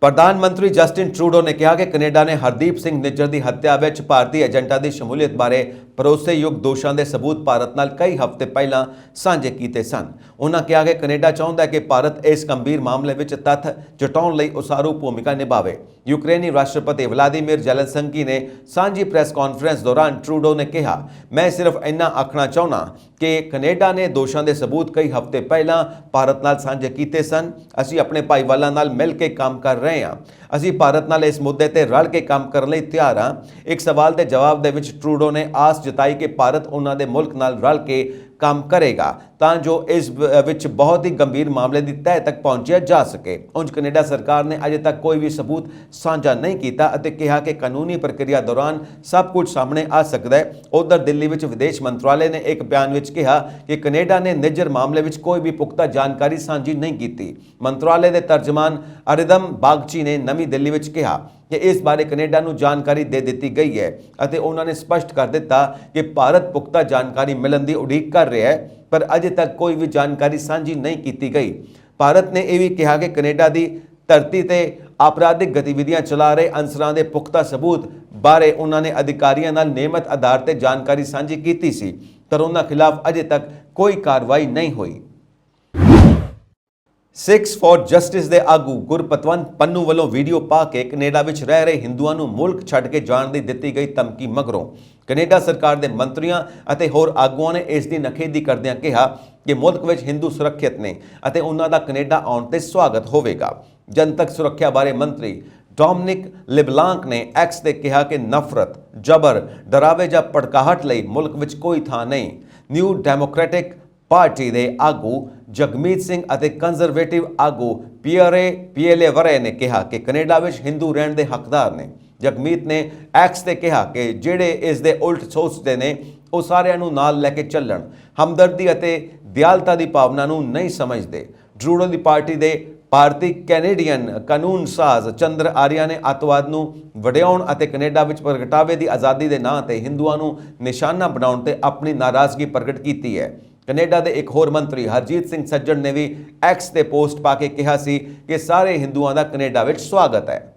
ਪ੍ਰਧਾਨ ਮੰਤਰੀ ਜਸਟਿਨ ਟਰੂਡੋ ਨੇ ਕਿਹਾ ਕਿ ਕੈਨੇਡਾ ਨੇ ਹਰਦੀਪ ਸਿੰਘ ਨਿੱਜਰ ਦੀ ਹੱਤਿਆ ਵਿੱਚ ਭਾਰਤੀ ਏਜੰਟਾਂ ਦੀ ਸ਼ਮੂਲੀਅਤ ਬਾਰੇ ਭਰੋਸੇਯੋਗ ਦੋਸ਼ਾਂ ਦੇ ਸਬੂਤ ਭਾਰਤ ਨਾਲ ਕਈ ਹਫ਼ਤੇ ਪਹਿਲਾਂ ਸਾਂਝੇ ਕੀਤੇ ਸਨ। ਉਹਨਾਂ ਕਿਹਾ ਕਿ ਕੈਨੇਡਾ ਚਾਹੁੰਦਾ ਹੈ ਕਿ ਭਾਰਤ ਇਸ ਗੰਭੀਰ ਮਾਮਲੇ ਵਿੱਚ ਤੱਥ ਜੁਟਾਉਣ ਲਈ ਉਸਾਰੂ ਭੂਮਿਕਾ ਨਿਭਾਵੇ। ਯੂਕਰੇਨੀ ਰਾਸ਼ਟਰਪਤੀ ਵਲਾਦੀਮੀਰ ਜ਼ੈਲੈਂਸਕੀ ਨੇ ਸਾਂਝੀ ਪ੍ਰੈਸ ਕਾਨਫਰੰਸ ਦੌਰਾਨ ਟਰੂਡੋ ਨੇ ਕਿਹਾ, ਮੈਂ ਸਿਰਫ ਇੰਨਾ ਆਖਣਾ ਚਾਹੁੰਦਾ ਕਿ ਕੈਨੇਡਾ ਨੇ ਦੋਸ਼ਾਂ ਦੇ ਸਬੂਤ ਕਈ ਹਫ਼ਤੇ ਪਹਿਲਾਂ ਭਾਰਤ ਨਾਲ ਸਾਂਝੇ ਕੀਤੇ ਸਨ। ਅਸੀਂ ਆਪਣੇ ਭਾਈਵਾਲਾਂ ਨਾਲ ਮਿਲ ਕੇ ਕੰਮ ਕਰ ਰਹੇ ਹਾਂ। ਅਸੀਂ ਭਾਰਤ ਨਾਲ ਇਸ ਮੁੱਦੇ ਤੇ ਰਲ ਕੇ ਕੰਮ ਕਰਨ ਲਈ ਤਿਆਰ ਹਾਂ। ਇੱਕ ਸਵਾਲ ਦੇ ਜਵਾਬ ਦੇ ਵਿੱਚ ਟਰੂਡੋ ਨੇ ਆਸ ਜਤਾਈ ਕਿ ਭਾਰਤ ਉਹਨਾਂ ਦੇ ਮੁਲਕ ਨਾਲ ਰਲ ਕੇ ਕੰਮ ਕਰੇਗਾ ਤਾਂ ਜੋ ਇਸ ਵਿੱਚ ਬਹੁਤ ਹੀ ਗੰਭੀਰ ਮਾਮਲੇ ਦੀ ਤਹਿ ਤੱਕ ਪਹੁੰਚਿਆ ਜਾ ਸਕੇ। ਉਂਝ ਕੈਨੇਡਾ ਸਰਕਾਰ ਨੇ ਅਜੇ ਤੱਕ ਕੋਈ ਵੀ ਸਬੂਤ ਸਾਂਝਾ ਨਹੀਂ ਕੀਤਾ ਅਤੇ ਕਿਹਾ ਕਿ ਕਾਨੂੰਨੀ ਪ੍ਰਕਿਰਿਆ ਦੌਰਾਨ ਸਭ ਕੁਝ ਸਾਹਮਣੇ ਆ ਸਕਦਾ ਹੈ। ਉਧਰ ਦਿੱਲੀ ਵਿੱਚ ਵਿਦੇਸ਼ ਮੰਤਰਾਲੇ ਨੇ ਇੱਕ ਬਿਆਨ ਵਿੱਚ ਕਿਹਾ ਕਿ ਕੈਨੇਡਾ ਨੇ ਨਿੱਜਰ ਮਾਮਲੇ ਵਿੱਚ ਕੋਈ ਵੀ ਪੁਖਤਾ ਜਾਣਕਾਰੀ ਸਾਂਝੀ ਨਹੀਂ ਕੀਤੀ। ਮੰਤਰਾਲੇ ਦੇ ਤਰਜਮਾਨ ਅਰਿਦਮ ਬਾਗਚੀ ਨੇ ਨਵੀਂ ਦਿੱਲੀ ਵਿੱਚ ਕਿਹਾ ਕਿ ਇਸ ਬਾਰੇ ਕੈਨੇਡਾ ਨੂੰ ਜਾਣਕਾਰੀ ਦੇ ਦਿੱਤੀ ਗਈ ਹੈ ਅਤੇ ਉਹਨਾਂ ਨੇ ਸਪਸ਼ਟ ਕਰ ਦਿੱਤਾ ਕਿ ਭਾਰਤ ਪੁਖਤਾ ਜਾਣਕਾਰੀ ਮਿਲਣ ਦੀ ਉਡੀਕ ਕਰ ਰਿਹਾ ਹੈ ਪਰ ਅਜੇ ਤੱਕ ਕੋਈ ਵੀ ਜਾਣਕਾਰੀ ਸਾਂਝੀ ਨਹੀਂ ਕੀਤੀ ਗਈ। ਭਾਰਤ ਨੇ ਇਹ ਵੀ ਕਿਹਾ ਕਿ ਕੈਨੇਡਾ ਦੀ ਧਰਤੀ ਤੇ ਆਪਰਾਧਿਕ ਗਤੀਵਿਧੀਆਂ ਚਲਾ ਰਹੇ ਅਨਸਰਾਂ ਦੇ ਪੁਖਤਾ ਸਬੂਤ ਬਾਰੇ ਉਹਨਾਂ ਨੇ ਅਧਿਕਾਰੀਆਂ ਨਾਲ ਨਿਯਮਿਤ ਆਧਾਰ ਤੇ ਜਾਣਕਾਰੀ ਸਾਂਝੀ ਕੀਤੀ ਸੀ ਪਰ ਉਹਨਾਂ ਖਿਲਾਫ ਅਜੇ ਤੱਕ ਕੋਈ ਕਾਰਵਾਈ ਨਹੀਂ ਹੋਈ। ਸਿੱਖਸ ਫॉर ਜਸਟਿਸ ਦੇ ਆਗੂ ਗੁਰਪਤਵੰਤ ਪੰਨੂ ਵੱਲੋਂ ਵੀਡੀਓ ਪਾ ਕੇ ਕੈਨੇਡਾ ਵਿੱਚ ਰਹਿ ਰਹੇ ਹਿੰਦੂਆਂ ਨੂੰ ਮੁਲਕ ਛੱਡ ਕੇ ਜਾਣ ਦੀ ਦਿੱਤੀ ਗਈ ਧਮਕੀ ਮਗਰੋਂ ਕੈਨੇਡਾ ਸਰਕਾਰ ਦੇ ਮੰਤਰੀਆਂ ਅਤੇ ਹੋਰ ਆਗੂਆਂ ਨੇ ਇਸ ਦੀ ਨਖੇਦੀ ਕਰਦਿਆਂ ਕਿਹਾ ਕਿ ਮੁਲਕ ਵਿੱਚ ਹਿੰਦੂ ਸੁਰੱਖਿਅਤ ਨੇ ਅਤੇ ਉਹਨਾਂ ਦਾ ਕੈਨੇਡਾ ਆਉਣ ਤੇ ਸਵਾਗਤ ਹੋਵੇਗਾ। ਜਨਤਕ ਸੁਰੱਖਿਆ ਬਾਰੇ ਮੰਤਰੀ ਡੋਮਿਨਿਕ ਲਿਬਲਾਂਕ ਨੇ ਐਕਸ ਤੇ ਕਿਹਾ ਕਿ ਨਫ਼ਰਤ, ਜਬਰ, ਡਰਾਵੇ ਜਾਂ ਭੜਕਾਹਟ ਲਈ ਮੁਲਕ ਵਿੱਚ ਕੋਈ ਥਾਂ ਨਹੀਂ। ਨਿਊ ਡੈਮੋਕ੍ਰੈਟਿਕ ਪਾਰਟੀ ਦੇ ਆਗੂ ਜਗਮੀਤ ਸਿੰਘ ਅਤੇ ਕੰਜ਼ਰਵੇਟਿਵ ਆਗੂ ਪੀਐਲਏ ਵਰੇ ਨੇ ਕਿਹਾ ਕਿ ਕੈਨੇਡਾ ਵਿੱਚ ਹਿੰਦੂ ਰਹਿਣ ਦੇ ਹੱਕਦਾਰ ਨੇ। ਜਗਮੀਤ ਨੇ ਐਕਸ ਤੇ ਕਿਹਾ ਕਿ ਜਿਹੜੇ ਇਸ ਦੇ ਉਲਟ ਸੋਚਦੇ ਨੇ ਉਹ ਸਾਰਿਆਂ ਨੂੰ ਨਾਲ ਲੈ ਕੇ ਚੱਲਣ, ਹਮਦਰਦੀ ਅਤੇ ਦਿਆਲਤਾ ਦੀ ਭਾਵਨਾ ਨੂੰ ਨਹੀਂ ਸਮਝਦੇ। ਟਰੂਡੋ ਦੀ ਪਾਰਟੀ ਦੇ ਭਾਰਤੀ ਕੈਨੇਡੀਅਨ ਕਾਨੂੰਨ ਸਾਜ਼ ਚੰਦਰ ਆਰੀਆ ਨੇ ਅੱਤਵਾਦ ਨੂੰ ਵਡਿਆਉਣ ਅਤੇ ਕੈਨੇਡਾ ਵਿੱਚ ਪ੍ਰਗਟਾਵੇ ਦੀ ਆਜ਼ਾਦੀ ਦੇ ਨਾਂ ਤੇ ਹਿੰਦੂਆਂ ਨੂੰ ਨਿਸ਼ਾਨਾ ਬਣਾਉਣ ਤੇ ਆਪਣੀ ਨਾਰਾਜ਼ਗੀ ਪ੍ਰਗਟ ਕੀਤੀ ਹੈ। ਕੈਨੇਡਾ ਦੇ ਇੱਕ ਹੋਰ ਮੰਤਰੀ ਹਰਜੀਤ ਸਿੰਘ ਸੱਜਣ ਨੇ ਵੀ ਐਕਸ ਤੇ ਪੋਸਟ ਪਾ ਕੇ ਕਿਹਾ ਸੀ ਕਿ ਸਾਰੇ ਹਿੰਦੂਆਂ ਦਾ ਕੈਨੇਡਾ ਵਿੱਚ ਸਵਾਗਤ ਹੈ।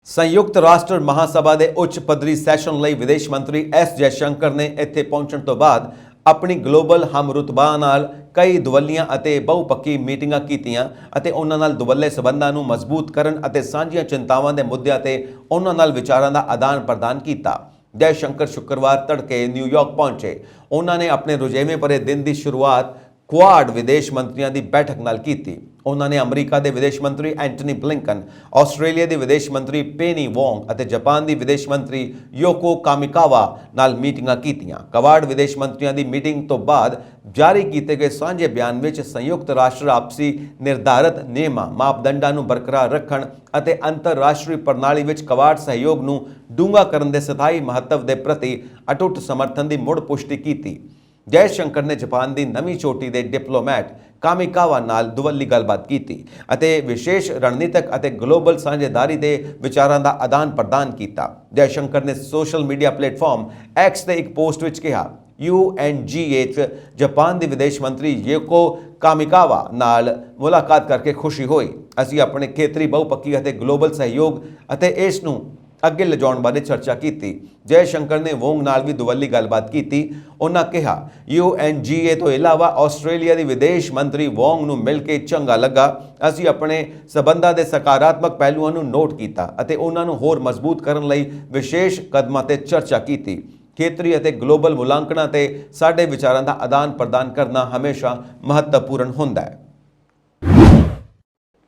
ਸੰਯੁਕਤ ਰਾਸ਼ਟਰ ਮਹਾਸਭਾ ਦੇ ਉੱਚ ਪੱਧਰੀ ਸੈਸ਼ਨ ਲਈ ਵਿਦੇਸ਼ ਮੰਤਰੀ ਐਸ ਜੈਸ਼ੰਕਰ ਨੇ ਇੱਥੇ ਪਹੁੰਚਣ ਤੋਂ ਬਾਅਦ ਆਪਣੀ ਗਲੋਬਲ ਹਮਰੁਤਬਾ ਨਾਲ ਕਈ ਦੁਵੱਲੀਆਂ ਅਤੇ ਬਹੁਪੱਖੀ ਮੀਟਿੰਗਾਂ ਕੀਤੀਆਂ ਅਤੇ ਉਹਨਾਂ ਨਾਲ ਦੁਵੱਲੇ ਸਬੰਧਾਂ ਨੂੰ ਮਜ਼ਬੂਤ ਕਰਨ ਅਤੇ ਸਾਂਝੀਆਂ ਚਿੰਤਾਵਾਂ ਦੇ ਮੁੱਦਿਆਂ ਤੇ ਉਹਨਾਂ ਨਾਲ ਵਿਚਾਰਾਂ ਦਾ ਆਦਾਨ ਪ੍ਰਦਾਨ ਕੀਤਾ। ਜੈਸ਼ੰਕਰ ਸ਼ੁੱਕਰਵਾਰ ਤੜਕੇ ਨਿਊਯਾਰਕ ਪਹੁੰਚੇ। ਉਹਨਾਂ ਨੇ ਆਪਣੇ ਰੁਝੇਵੇਂ ਭਰੇ ਦਿਨ ਦੀ ਸ਼ੁਰੂਆਤ ਕੁਆਡ ਵਿਦੇਸ਼ ਮੰਤਰੀਆਂ ਦੀ ਬੈਠਕ ਨਾਲ ਕੀਤੀ। ਉਹਨਾਂ ਨੇ ਅਮਰੀਕਾ ਦੇ ਵਿਦੇਸ਼ ਮੰਤਰੀ ਐਂਟਨੀ ਬਲਿੰਕਨ, ਆਸਟ੍ਰੇਲੀਆ ਦੇ ਵਿਦੇਸ਼ ਮੰਤਰੀ ਪੇਨੀ ਵੋਂਗ ਅਤੇ ਜਾਪਾਨ ਦੀ ਵਿਦੇਸ਼ ਮੰਤਰੀ ਯੋਕੋ ਕਾਮਿਕਾਵਾ ਨਾਲ ਮੀਟਿੰਗਾਂ ਕੀਤੀਆਂ। ਕੁਆਡ ਵਿਦੇਸ਼ ਮੰਤਰੀਆਂ ਦੀ ਮੀਟਿੰਗ ਤੋਂ ਬਾਅਦ ਜਾਰੀ ਕੀਤੇ ਗਏ ਸਾਂਝੇ ਬਿਆਨ ਵਿੱਚ ਸੰਯੁਕਤ ਰਾਸ਼ਟਰ ਆਪਸੀ ਨਿਰਧਾਰਤ ਨਿਯਮਾਂ, ਮਾਪਦੰਡਾਂ ਨੂੰ ਬਰਕਰਾਰ ਰੱਖਣ ਅਤੇ ਅੰਤਰਰਾਸ਼ਟਰੀ ਪ੍ਰਣਾਲੀ ਵਿੱਚ ਕੁਆਡ ਸਹਿਯੋਗ ਨੂੰ ਡੂੰਘਾ ਕਰਨ ਦੇ ਸਥਾਈ ਮਹੱਤਵ ਦੇ ਪ੍ਰਤੀ ਅਟੁੱਟ ਸਮਰਥਨ ਦੀ ਮੁੜ ਪੁਸ਼ਟੀ ਕੀਤੀ। ਜੈਸ਼ੰਕਰ ਨੇ ਜਾਪਾਨ ਦੀ ਨਵੀਂ ਚੋਟੀ ਦੇ ਡਿਪਲੋਮੈਟ ਕਾਮਿਕਾਵਾ ਨਾਲ ਦੁਵੱਲੀ ਗੱਲਬਾਤ ਕੀਤੀ ਅਤੇ ਵਿਸ਼ੇਸ਼ ਰਣਨੀਤਕ ਅਤੇ ਗਲੋਬਲ ਸਾਂਝੇਦਾਰੀ ਦੇ ਵਿਚਾਰਾਂ ਦਾ ਆਦਾਨ ਪ੍ਰਦਾਨ ਕੀਤਾ। ਜੈਸ਼ੰਕਰ ਨੇ ਸੋਸ਼ਲ ਮੀਡੀਆ ਪਲੇਟਫਾਰਮ ਐਕਸ ਤੇ ਇੱਕ ਪੋਸਟ ਵਿੱਚ ਕਿਹਾ, UNGA 'ਚ ਜਾਪਾਨ ਦੀ ਵਿਦੇਸ਼ ਮੰਤਰੀ ਯੋਕੋ ਕਾਮਿਕਾਵਾ ਨਾਲ ਮੁਲਾਕਾਤ ਕਰਕੇ ਖੁਸ਼ੀ ਹੋਈ। ਅਸੀਂ ਆਪਣੇ ਖੇਤਰੀ ਬਹੁਪੱਖੀ ਅਤੇ ਗਲੋਬਲ ਸਹਿਯੋਗ ਅਤੇ ਇਸ ਨੂੰ ਅੱਗੇ ਲਿਜਾਉਣ ਬਾਰੇ ਚਰਚਾ ਕੀਤੀ। ਜੈਸ਼ੰਕਰ ਨੇ ਵੋਂਗ ਨਾਲ ਵੀ ਦੁਵੱਲੀ ਗੱਲਬਾਤ ਕੀਤੀ। ਉਹਨਾਂ ਕਿਹਾ, UNGA ਤੋਂ ਇਲਾਵਾ ਆਸਟ੍ਰੇਲੀਆ ਦੀ ਵਿਦੇਸ਼ ਮੰਤਰੀ ਵੋਂਗ ਨੂੰ ਮਿਲ ਕੇ ਚੰਗਾ ਲੱਗਾ। ਅਸੀਂ ਆਪਣੇ ਸਬੰਧਾਂ ਦੇ ਸਕਾਰਾਤਮਕ ਪਹਿਲੂਆਂ ਨੂੰ ਨੋਟ ਕੀਤਾ ਅਤੇ ਉਹਨਾਂ ਨੂੰ ਹੋਰ ਮਜ਼ਬੂਤ ਕਰਨ ਲਈ ਵਿਸ਼ੇਸ਼ ਕਦਮਾਂ ਤੇ ਚਰਚਾ ਕੀਤੀ। ਖੇਤਰੀ ਅਤੇ ਗਲੋਬਲ ਮੁਲਾਂਕਣਾਂ ਤੇ ਸਾਡੇ ਵਿਚਾਰਾਂ ਦਾ ਆਦਾਨ ਪ੍ਰਦਾਨ ਕਰਨਾ ਹਮੇਸ਼ਾ ਮਹੱਤਵਪੂਰਨ ਹੁੰਦਾ ਹੈ।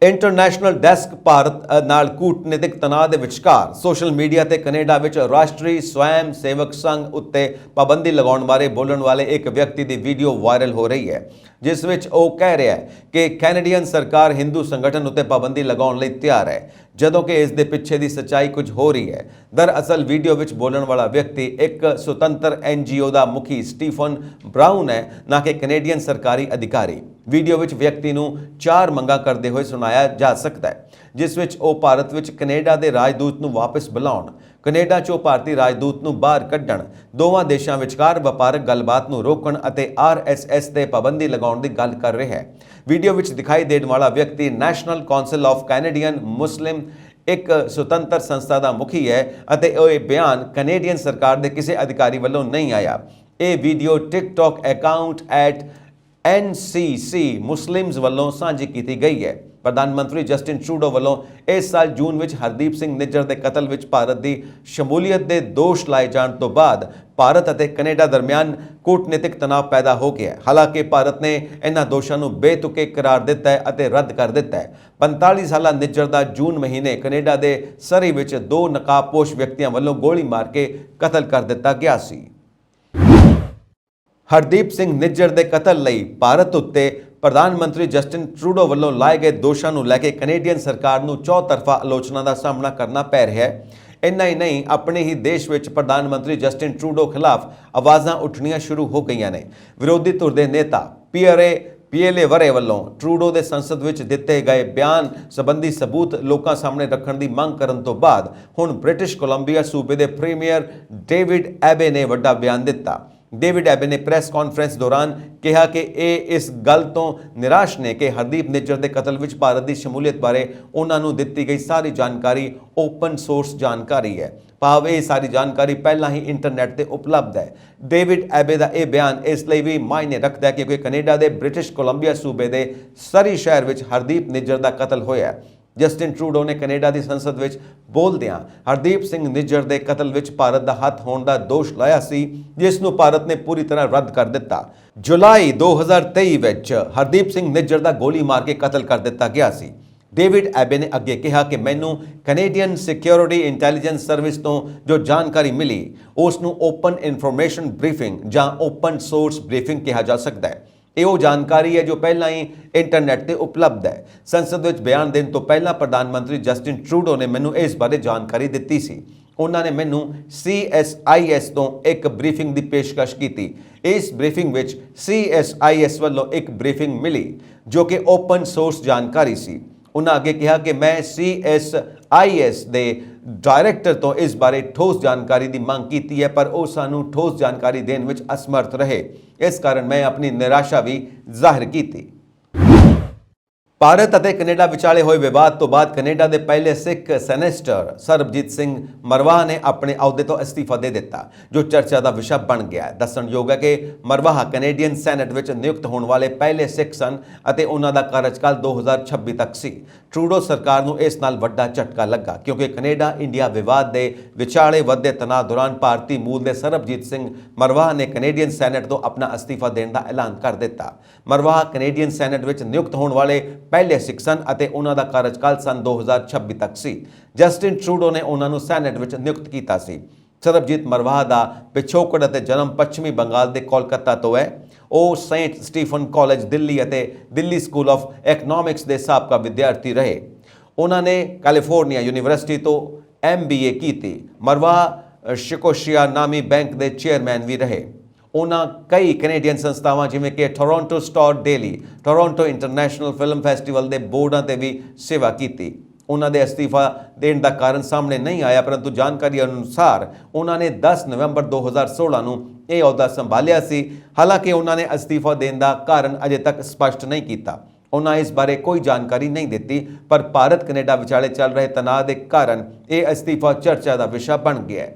ਇੰਟਰਨੈਸ਼ਨਲ ਡੈਸਕ ਭਾਰਤ ਨਾਲ ਕੂਟਨੀਤਿਕ ਤਣਾਅ ਦੇ ਵਿਚਕਾਰ ਸੋਸ਼ਲ ਮੀਡੀਆ ਤੇ ਕੈਨੇਡਾ ਵਿੱਚ ਰਾਸ਼ਟਰੀ ਸਵੈਮ ਸੇਵਕ ਸੰਘ ਉੱਤੇ ਪਾਬੰਦੀ ਲਗਾਉਣ ਬਾਰੇ ਬੋਲਣ ਵਾਲੇ ਇੱਕ ਵਿਅਕਤੀ ਦੀ ਵੀਡੀਓ ਵਾਇਰਲ ਹੋ ਰਹੀ ਹੈ, ਜਿਸ ਵਿੱਚ ਉਹ ਕਹਿ ਰਿਹਾ ਹੈ ਕਿ ਕੈਨੇਡੀਅਨ ਸਰਕਾਰ ਹਿੰਦੂ ਸੰਗਠਨ ਉੱਤੇ ਪਾਬੰਦੀ ਲਗਾਉਣ ਲਈ ਤਿਆਰ ਹੈ, ਜਦੋਂ ਕਿ ਇਸ ਦੇ ਪਿੱਛੇ ਦੀ ਸੱਚਾਈ ਕੁਝ ਹੋ ਰਹੀ ਹੈ। ਦਰਅਸਲ ਵੀਡੀਓ ਵਿੱਚ ਬੋਲਣ ਵਾਲਾ ਵਿਅਕਤੀ ਇੱਕ ਸੁਤੰਤਰ NGO ਦਾ ਮੁਖੀ ਸਟੀਫਨ ਬਰਾਊਨ ਹੈ, ਨਾ ਕਿ ਕੈਨੇਡੀਅਨ ਸਰਕਾਰੀ ਅਧਿਕਾਰੀ। ਵੀਡੀਓ ਵਿੱਚ ਵਿਅਕਤੀ ਨੂੰ 4 ਮੰਗਾਂ ਕਰਦੇ ਹੋਏ ਸੁਣਾਇਆ ਜਾ ਸਕਦਾ ਹੈ, ਜਿਸ ਵਿੱਚ ਉਹ ਭਾਰਤ ਵਿੱਚ ਕੈਨੇਡਾ ਦੇ ਰਾਜਦੂਤ ਨੂੰ ਵਾਪਸ ਬੁਲਾਉਣ, ਕੈਨੇਡਾ 'ਚੋਂ ਭਾਰਤੀ ਰਾਜਦੂਤ ਨੂੰ ਬਾਹਰ ਕੱਢਣ, ਦੋਵਾਂ ਦੇਸ਼ਾਂ ਵਿਚਕਾਰ ਵਪਾਰਕ ਗੱਲਬਾਤ ਨੂੰ ਰੋਕਣ ਅਤੇ RSS ਤੇ ਪਾਬੰਦੀ ਲਗਾਉਣ ਦੀ ਗੱਲ ਕਰ ਰਿਹਾ ਹੈ। ਵੀਡੀਓ ਵਿੱਚ ਦਿਖਾਈ ਦੇਣ ਵਾਲਾ ਵਿਅਕਤੀ ਨੈਸ਼ਨਲ ਕਾਉਂਸਲ ਆਫ ਕੈਨੇਡੀਅਨ ਮੁਸਲਿਮ ਇੱਕ ਸੁਤੰਤਰ ਸੰਸਥਾ ਦਾ ਮੁਖੀ ਹੈ ਅਤੇ ਇਹ ਬਿਆਨ ਕੈਨੇਡੀਅਨ ਸਰਕਾਰ ਦੇ ਕਿਸੇ ਅਧਿਕਾਰੀ ਵੱਲੋਂ ਨਹੀਂ ਆਇਆ। ਇਹ video TikTok account @NCC Muslims ਵੱਲੋਂ ਸਾਂਝੀ ਕੀਤੀ ਗਈ ਹੈ। ਪ੍ਰਧਾਨ ਮੰਤਰੀ ਜਸਟਿਨ ਟਰੂਡੋ ਵੱਲੋਂ ਇਸ ਸਾਲ ਜੂਨ ਵਿੱਚ ਹਰਦੀਪ ਸਿੰਘ ਨਿੱਜਰ ਦੇ ਕਤਲ ਵਿੱਚ ਭਾਰਤ ਦੀ ਸ਼ਮੂਲੀਅਤ ਦੇ ਦੋਸ਼ ਲਾਏ ਜਾਣ ਤੋਂ ਬਾਅਦ ਭਾਰਤ ਅਤੇ ਕੈਨੇਡਾ ਦਰਮਿਆਨ ਕੂਟਨੀਤਿਕ ਤਣਾਅ ਪੈਦਾ ਹੋ ਗਿਆ ਹੈ। ਹਾਲਾਂਕਿ ਭਾਰਤ ਨੇ ਇਹਨਾਂ ਦੋਸ਼ਾਂ ਨੂੰ ਬੇਤੁਕੇ ਕਰਾਰ ਦਿੱਤਾ ਹੈ ਅਤੇ ਰੱਦ ਕਰ ਦਿੱਤਾ ਹੈ। 45 ਸਾਲਾ ਨਿੱਜਰ ਦਾ ਜੂਨ ਮਹੀਨੇ ਕੈਨੇਡਾ ਦੇ ਸਰੀ ਵਿੱਚ 2 ਨਕਾਬਪੋਸ਼ ਵਿਅਕਤੀਆਂ ਵੱਲੋਂ ਗੋਲੀ ਮਾਰ ਕੇ ਕਤਲ ਕਰ ਦਿੱਤਾ ਗਿਆ ਸੀ। ਹਰਦੀਪ ਸਿੰਘ ਨਿੱਜਰ ਦੇ ਕਤਲ ਲਈ ਭਾਰਤ ਉੱਤੇ ਪ੍ਰਧਾਨ ਮੰਤਰੀ ਜਸਟਿਨ ਟਰੂਡੋ ਵੱਲੋਂ ਲਾਏ ਗਏ ਦੋਸ਼ਾਂ ਨੂੰ ਲੈ ਕੇ ਕੈਨੇਡੀਅਨ ਸਰਕਾਰ ਨੂੰ ਚੌਤਰਫਾ ਆਲੋਚਨਾ ਦਾ ਸਾਹਮਣਾ ਕਰਨਾ ਪੈ ਰਿਹਾ ਹੈ। ਇੰਨਾ ਹੀ ਨਹੀਂ, ਆਪਣੇ ਹੀ ਦੇਸ਼ ਵਿੱਚ ਪ੍ਰਧਾਨ ਮੰਤਰੀ ਜਸਟਿਨ ਟਰੂਡੋ ਖਿਲਾਫ ਆਵਾਜ਼ਾਂ ਉੱਠਣੀਆਂ ਸ਼ੁਰੂ ਹੋ ਗਈਆਂ ਨੇ। ਵਿਰੋਧੀ ਧਿਰ ਦੇ ਨੇਤਾ PLA ਵਰੇ ਵੱਲੋਂ ਟਰੂਡੋ ਦੇ ਸੰਸਦ ਵਿੱਚ ਦਿੱਤੇ ਗਏ ਬਿਆਨ ਸੰਬੰਧੀ ਸਬੂਤ ਲੋਕਾਂ ਸਾਹਮਣੇ ਰੱਖਣ ਦੀ ਮੰਗ ਕਰਨ ਤੋਂ ਬਾਅਦ ਹੁਣ ਬ੍ਰਿਟਿਸ਼ ਕੋਲੰਬੀਆ ਸੂਬੇ ਦੇ ਪ੍ਰੀਮੀਅਰ ਡੇਵਿਡ ਐਬੇ ਨੇ ਵੱਡਾ ਬਿਆਨ ਦਿੱਤਾ। ਡੇਵਿਡ ਐਬੇ ਨੇ ਪ੍ਰੈਸ ਕਾਨਫਰੰਸ ਦੌਰਾਨ ਕਿਹਾ ਕਿ ਇਹ ਇਸ ਗੱਲ ਤੋਂ ਨਿਰਾਸ਼ ਨੇ ਕਿ ਹਰਦੀਪ ਨਿੱਜਰ ਦੇ ਕਤਲ ਵਿੱਚ ਭਾਰਤ ਦੀ ਸ਼ਮੂਲੀਅਤ ਬਾਰੇ ਉਹਨਾਂ ਨੂੰ ਦਿੱਤੀ ਗਈ ਸਾਰੀ ਜਾਣਕਾਰੀ ਓਪਨ ਸੋਰਸ ਜਾਣਕਾਰੀ ਹੈ, ਭਾਵ ਇਹ ਸਾਰੀ ਜਾਣਕਾਰੀ ਪਹਿਲਾਂ ਹੀ ਇੰਟਰਨੈਟ ਤੇ ਉਪਲਬਧ ਹੈ। ਡੇਵਿਡ ਐਬੇ ਦਾ ਇਹ ਬਿਆਨ ਇਸ ਲਈ ਵੀ ਮਾਇਨੇ ਰੱਖਦਾ ਹੈ ਕਿਉਂਕਿ ਕੈਨੇਡਾ ਦੇ ਬ੍ਰਿਟਿਸ਼ ਕੋਲੰਬੀਆ ਸੂਬੇ ਦੇ ਸਰੀ ਸ਼ਹਿਰ ਵਿੱਚ ਹਰਦੀਪ ਨਿੱਜਰ ਦਾ ਕਤਲ ਹੋਇਆ। ਜਸਟਿਨ ਟਰੂਡੋ ਨੇ ਕੈਨੇਡਾ ਦੀ ਸੰਸਦ ਵਿੱਚ ਬੋਲਦਿਆਂ ਹਰਦੀਪ ਸਿੰਘ ਨਿੱਜਰ ਦੇ ਕਤਲ ਵਿੱਚ ਭਾਰਤ ਦਾ ਹੱਥ ਹੋਣ ਦਾ ਦੋਸ਼ ਲਾਇਆ ਸੀ, ਜਿਸ ਨੂੰ ਭਾਰਤ ਨੇ ਪੂਰੀ ਤਰ੍ਹਾਂ ਰੱਦ ਕਰ ਦਿੱਤਾ। ਜੁਲਾਈ 2023 ਵਿੱਚ ਹਰਦੀਪ ਸਿੰਘ ਨਿੱਜਰ ਦਾ ਗੋਲੀ ਮਾਰ ਕੇ ਕਤਲ ਕਰ ਦਿੱਤਾ ਗਿਆ ਸੀ। ਡੇਵਿਡ ਐਬੇ ਨੇ ਅੱਗੇ ਕਿਹਾ ਕਿ ਮੈਨੂੰ ਕੈਨੇਡੀਅਨ ਸਿਕਿਉਰਿਟੀ ਇੰਟੈਲੀਜੈਂਸ ਸਰਵਿਸ ਤੋਂ ਜੋ ਜਾਣਕਾਰੀ ਮਿਲੀ ਉਸ ਨੂੰ ਓਪਨ ਇਨਫੋਰਮੇਸ਼ਨ ਬਰੀਫਿੰਗ ਜਾਂ ਓਪਨ ਸੋਰਸ ਬਰੀਫਿੰਗ ਕਿਹਾ ਜਾ ਸਕਦਾ ਹੈ। ਇਹ ਉਹ ਜਾਣਕਾਰੀ ਹੈ ਜੋ ਪਹਿਲਾਂ ਹੀ ਇੰਟਰਨੈਟ ਤੇ ਉਪਲਬਧ ਹੈ। ਸੰਸਦ ਵਿੱਚ ਬਿਆਨ ਦੇਣ ਤੋਂ ਪਹਿਲਾਂ ਪ੍ਰਧਾਨ ਮੰਤਰੀ ਜਸਟਿਨ ਟਰੂਡੋ ਨੇ ਮੈਨੂੰ ਇਸ ਬਾਰੇ ਜਾਣਕਾਰੀ ਦਿੱਤੀ ਸੀ। ਉਹਨਾਂ ਨੇ ਮੈਨੂੰ CSIS ਤੋਂ ਇੱਕ ਬਰੀਫਿੰਗ ਦੀ ਪੇਸ਼ਕਸ਼ ਕੀਤੀ। ਇਸ ਬਰੀਫਿੰਗ ਵਿੱਚ CSIS ਵੱਲੋਂ ਇੱਕ ਬਰੀਫਿੰਗ ਮਿਲੀ ਜੋ ਕਿ ਓਪਨ ਸੋਰਸ ਜਾਣਕਾਰੀ ਸੀ। ਉਹਨਾਂ ਅੱਗੇ ਕਿਹਾ ਕਿ ਮੈਂ CSIS ਦੇ ਡਾਇਰੈਕਟਰ ਤੋਂ ਇਸ ਬਾਰੇ ਠੋਸ ਜਾਣਕਾਰੀ ਦੀ ਮੰਗ ਕੀਤੀ ਹੈ, ਪਰ ਉਹ ਸਾਨੂੰ ਠੋਸ ਜਾਣਕਾਰੀ ਦੇਣ ਵਿੱਚ ਅਸਮਰਥ ਰਹੇ। ਇਸ ਕਾਰਨ ਮੈਂ ਆਪਣੀ ਨਿਰਾਸ਼ਾ ਵੀ ਜ਼ਾਹਿਰ ਕੀਤੀ। ਭਾਰਤ ਅਤੇ ਕੈਨੇਡਾ ਵਿਚਾਲੇ ਹੋਏ ਵਿਵਾਦ ਤੋਂ ਬਾਅਦ ਕੈਨੇਡਾ ਦੇ ਪਹਿਲੇ ਸਿੱਖ ਸੈਨੇਟਰ ਸਰਬਜੀਤ ਸਿੰਘ ਮਰਵਾਹਾ ਨੇ ਆਪਣੇ ਅਹੁਦੇ ਤੋਂ ਅਸਤੀਫਾ ਦੇ ਦਿੱਤਾ, ਜੋ ਚਰਚਾ ਦਾ ਵਿਸ਼ਾ ਬਣ ਗਿਆ ਹੈ। ਦੱਸਣਯੋਗ ਹੈ ਕਿ ਮਰਵਾਹਾ ਕੈਨੇਡੀਅਨ ਸੈਨੇਟ ਵਿੱਚ ਨਿਯੁਕਤ ਹੋਣ ਵਾਲੇ ਪਹਿਲੇ ਸਿੱਖ ਸਨ ਅਤੇ ਉਹਨਾਂ ਦਾ ਕਾਰਜਕਾਲ 2026 ਤੱਕ ਸੀ। ਟਰੂਡੋ ਸਰਕਾਰ ਨੂੰ ਇਸ ਨਾਲ ਵੱਡਾ ਝਟਕਾ ਲੱਗਾ ਕਿਉਂਕਿ ਕੈਨੇਡਾ ਇੰਡੀਆ ਵਿਵਾਦ ਦੇ ਵਿਚਾਲੇ ਵੱਧਦੇ ਤਣਾਅ ਦੌਰਾਨ ਭਾਰਤੀ ਮੂਲ ਦੇ ਸਰਬਜੀਤ ਸਿੰਘ ਮਰਵਾਹਾ ਨੇ ਕੈਨੇਡੀਅਨ ਸੈਨੇਟ ਤੋਂ ਆਪਣਾ ਅਸਤੀਫਾ ਦੇਣ ਦਾ ਐਲਾਨ ਕਰ ਦਿੱਤਾ। ਮਰਵਾਹਾ ਕੈਨੇਡੀਅਨ ਸੈਨੇਟ ਵਿੱਚ ਨਿਯੁਕਤ ਹੋਣ ਵਾਲੇ ਪਹਿਲੇ ਸਿੱਖ ਸਨ ਅਤੇ ਉਹਨਾਂ ਦਾ ਕਾਰਜਕਾਲ ਸਨ 2026 ਤੱਕ ਸੀ। ਜਸਟਿਨ ਟਰੂਡੋ ਨੇ ਉਹਨਾਂ ਨੂੰ ਸੈਨੇਟ ਵਿੱਚ ਨਿਯੁਕਤ ਕੀਤਾ ਸੀ। ਸਰਬਜੀਤ ਮਰਵਾਹਾ ਦਾ ਪਿਛੋਕੜ ਅਤੇ ਜਨਮ ਪੱਛਮੀ ਬੰਗਾਲ ਦੇ ਕੋਲਕਾਤਾ ਤੋਂ ਹੈ। ਉਹ ਸੇਂਟ ਸਟੀਫਨ ਕਾਲਜ ਦਿੱਲੀ ਅਤੇ ਦਿੱਲੀ ਸਕੂਲ ਆਫ ਇਕਨੋਮਿਕਸ ਦੇ ਸਾਬਕਾ ਵਿਦਿਆਰਥੀ ਰਹੇ। ਉਹਨਾਂ ਨੇ ਕੈਲੀਫੋਰਨੀਆ ਯੂਨੀਵਰਸਿਟੀ ਤੋਂ MBA ਕੀਤੀ। ਮਰਵਾਹਾ ਸ਼ਿਕੋਸ਼ੀਆ ਨਾਮੀ ਬੈਂਕ ਦੇ ਚੇਅਰਮੈਨ ਵੀ ਰਹੇ। ਉਹਨਾਂ ਕਈ ਕੈਨੇਡੀਅਨ ਸੰਸਥਾਵਾਂ ਜਿਵੇਂ ਕਿ Toronto star daily, Toronto international film festival ਦੇ ਬੋਰਡਾਂ ਤੇ ਵੀ ਸੇਵਾ ਕੀਤੀ। ਉਹਨਾਂ ਦੇ ਅਸਤੀਫਾ ਦੇਣ ਦਾ ਕਾਰਨ ਸਾਹਮਣੇ ਨਹੀਂ ਆਇਆ, ਪਰੰਤੂ ਜਾਣਕਾਰੀ ਅਨੁਸਾਰ ਉਹਨਾਂ ਨੇ 10 ਨਵੰਬਰ 2016 ਨੂੰ ਇਹ ਅਹੁਦਾ ਸੰਭਾਲਿਆ ਸੀ। ਹਾਲਾਂਕਿ ਉਹਨਾਂ ਨੇ ਅਸਤੀਫਾ ਦੇਣ ਦਾ ਕਾਰਨ ਅਜੇ ਤੱਕ ਸਪਸ਼ਟ ਨਹੀਂ ਕੀਤਾ। ਉਹਨਾਂ ਇਸ ਬਾਰੇ ਕੋਈ ਜਾਣਕਾਰੀ ਨਹੀਂ ਦਿੱਤੀ, ਪਰ ਭਾਰਤ ਕੈਨੇਡਾ ਵਿਚਾਲੇ ਚੱਲ ਰਹੇ ਤਣਾਅ ਦੇ ਕਾਰਨ ਇਹ ਅਸਤੀਫਾ ਚਰਚਾ ਦਾ ਵਿਸ਼ਾ ਬਣ ਗਿਆ ਹੈ।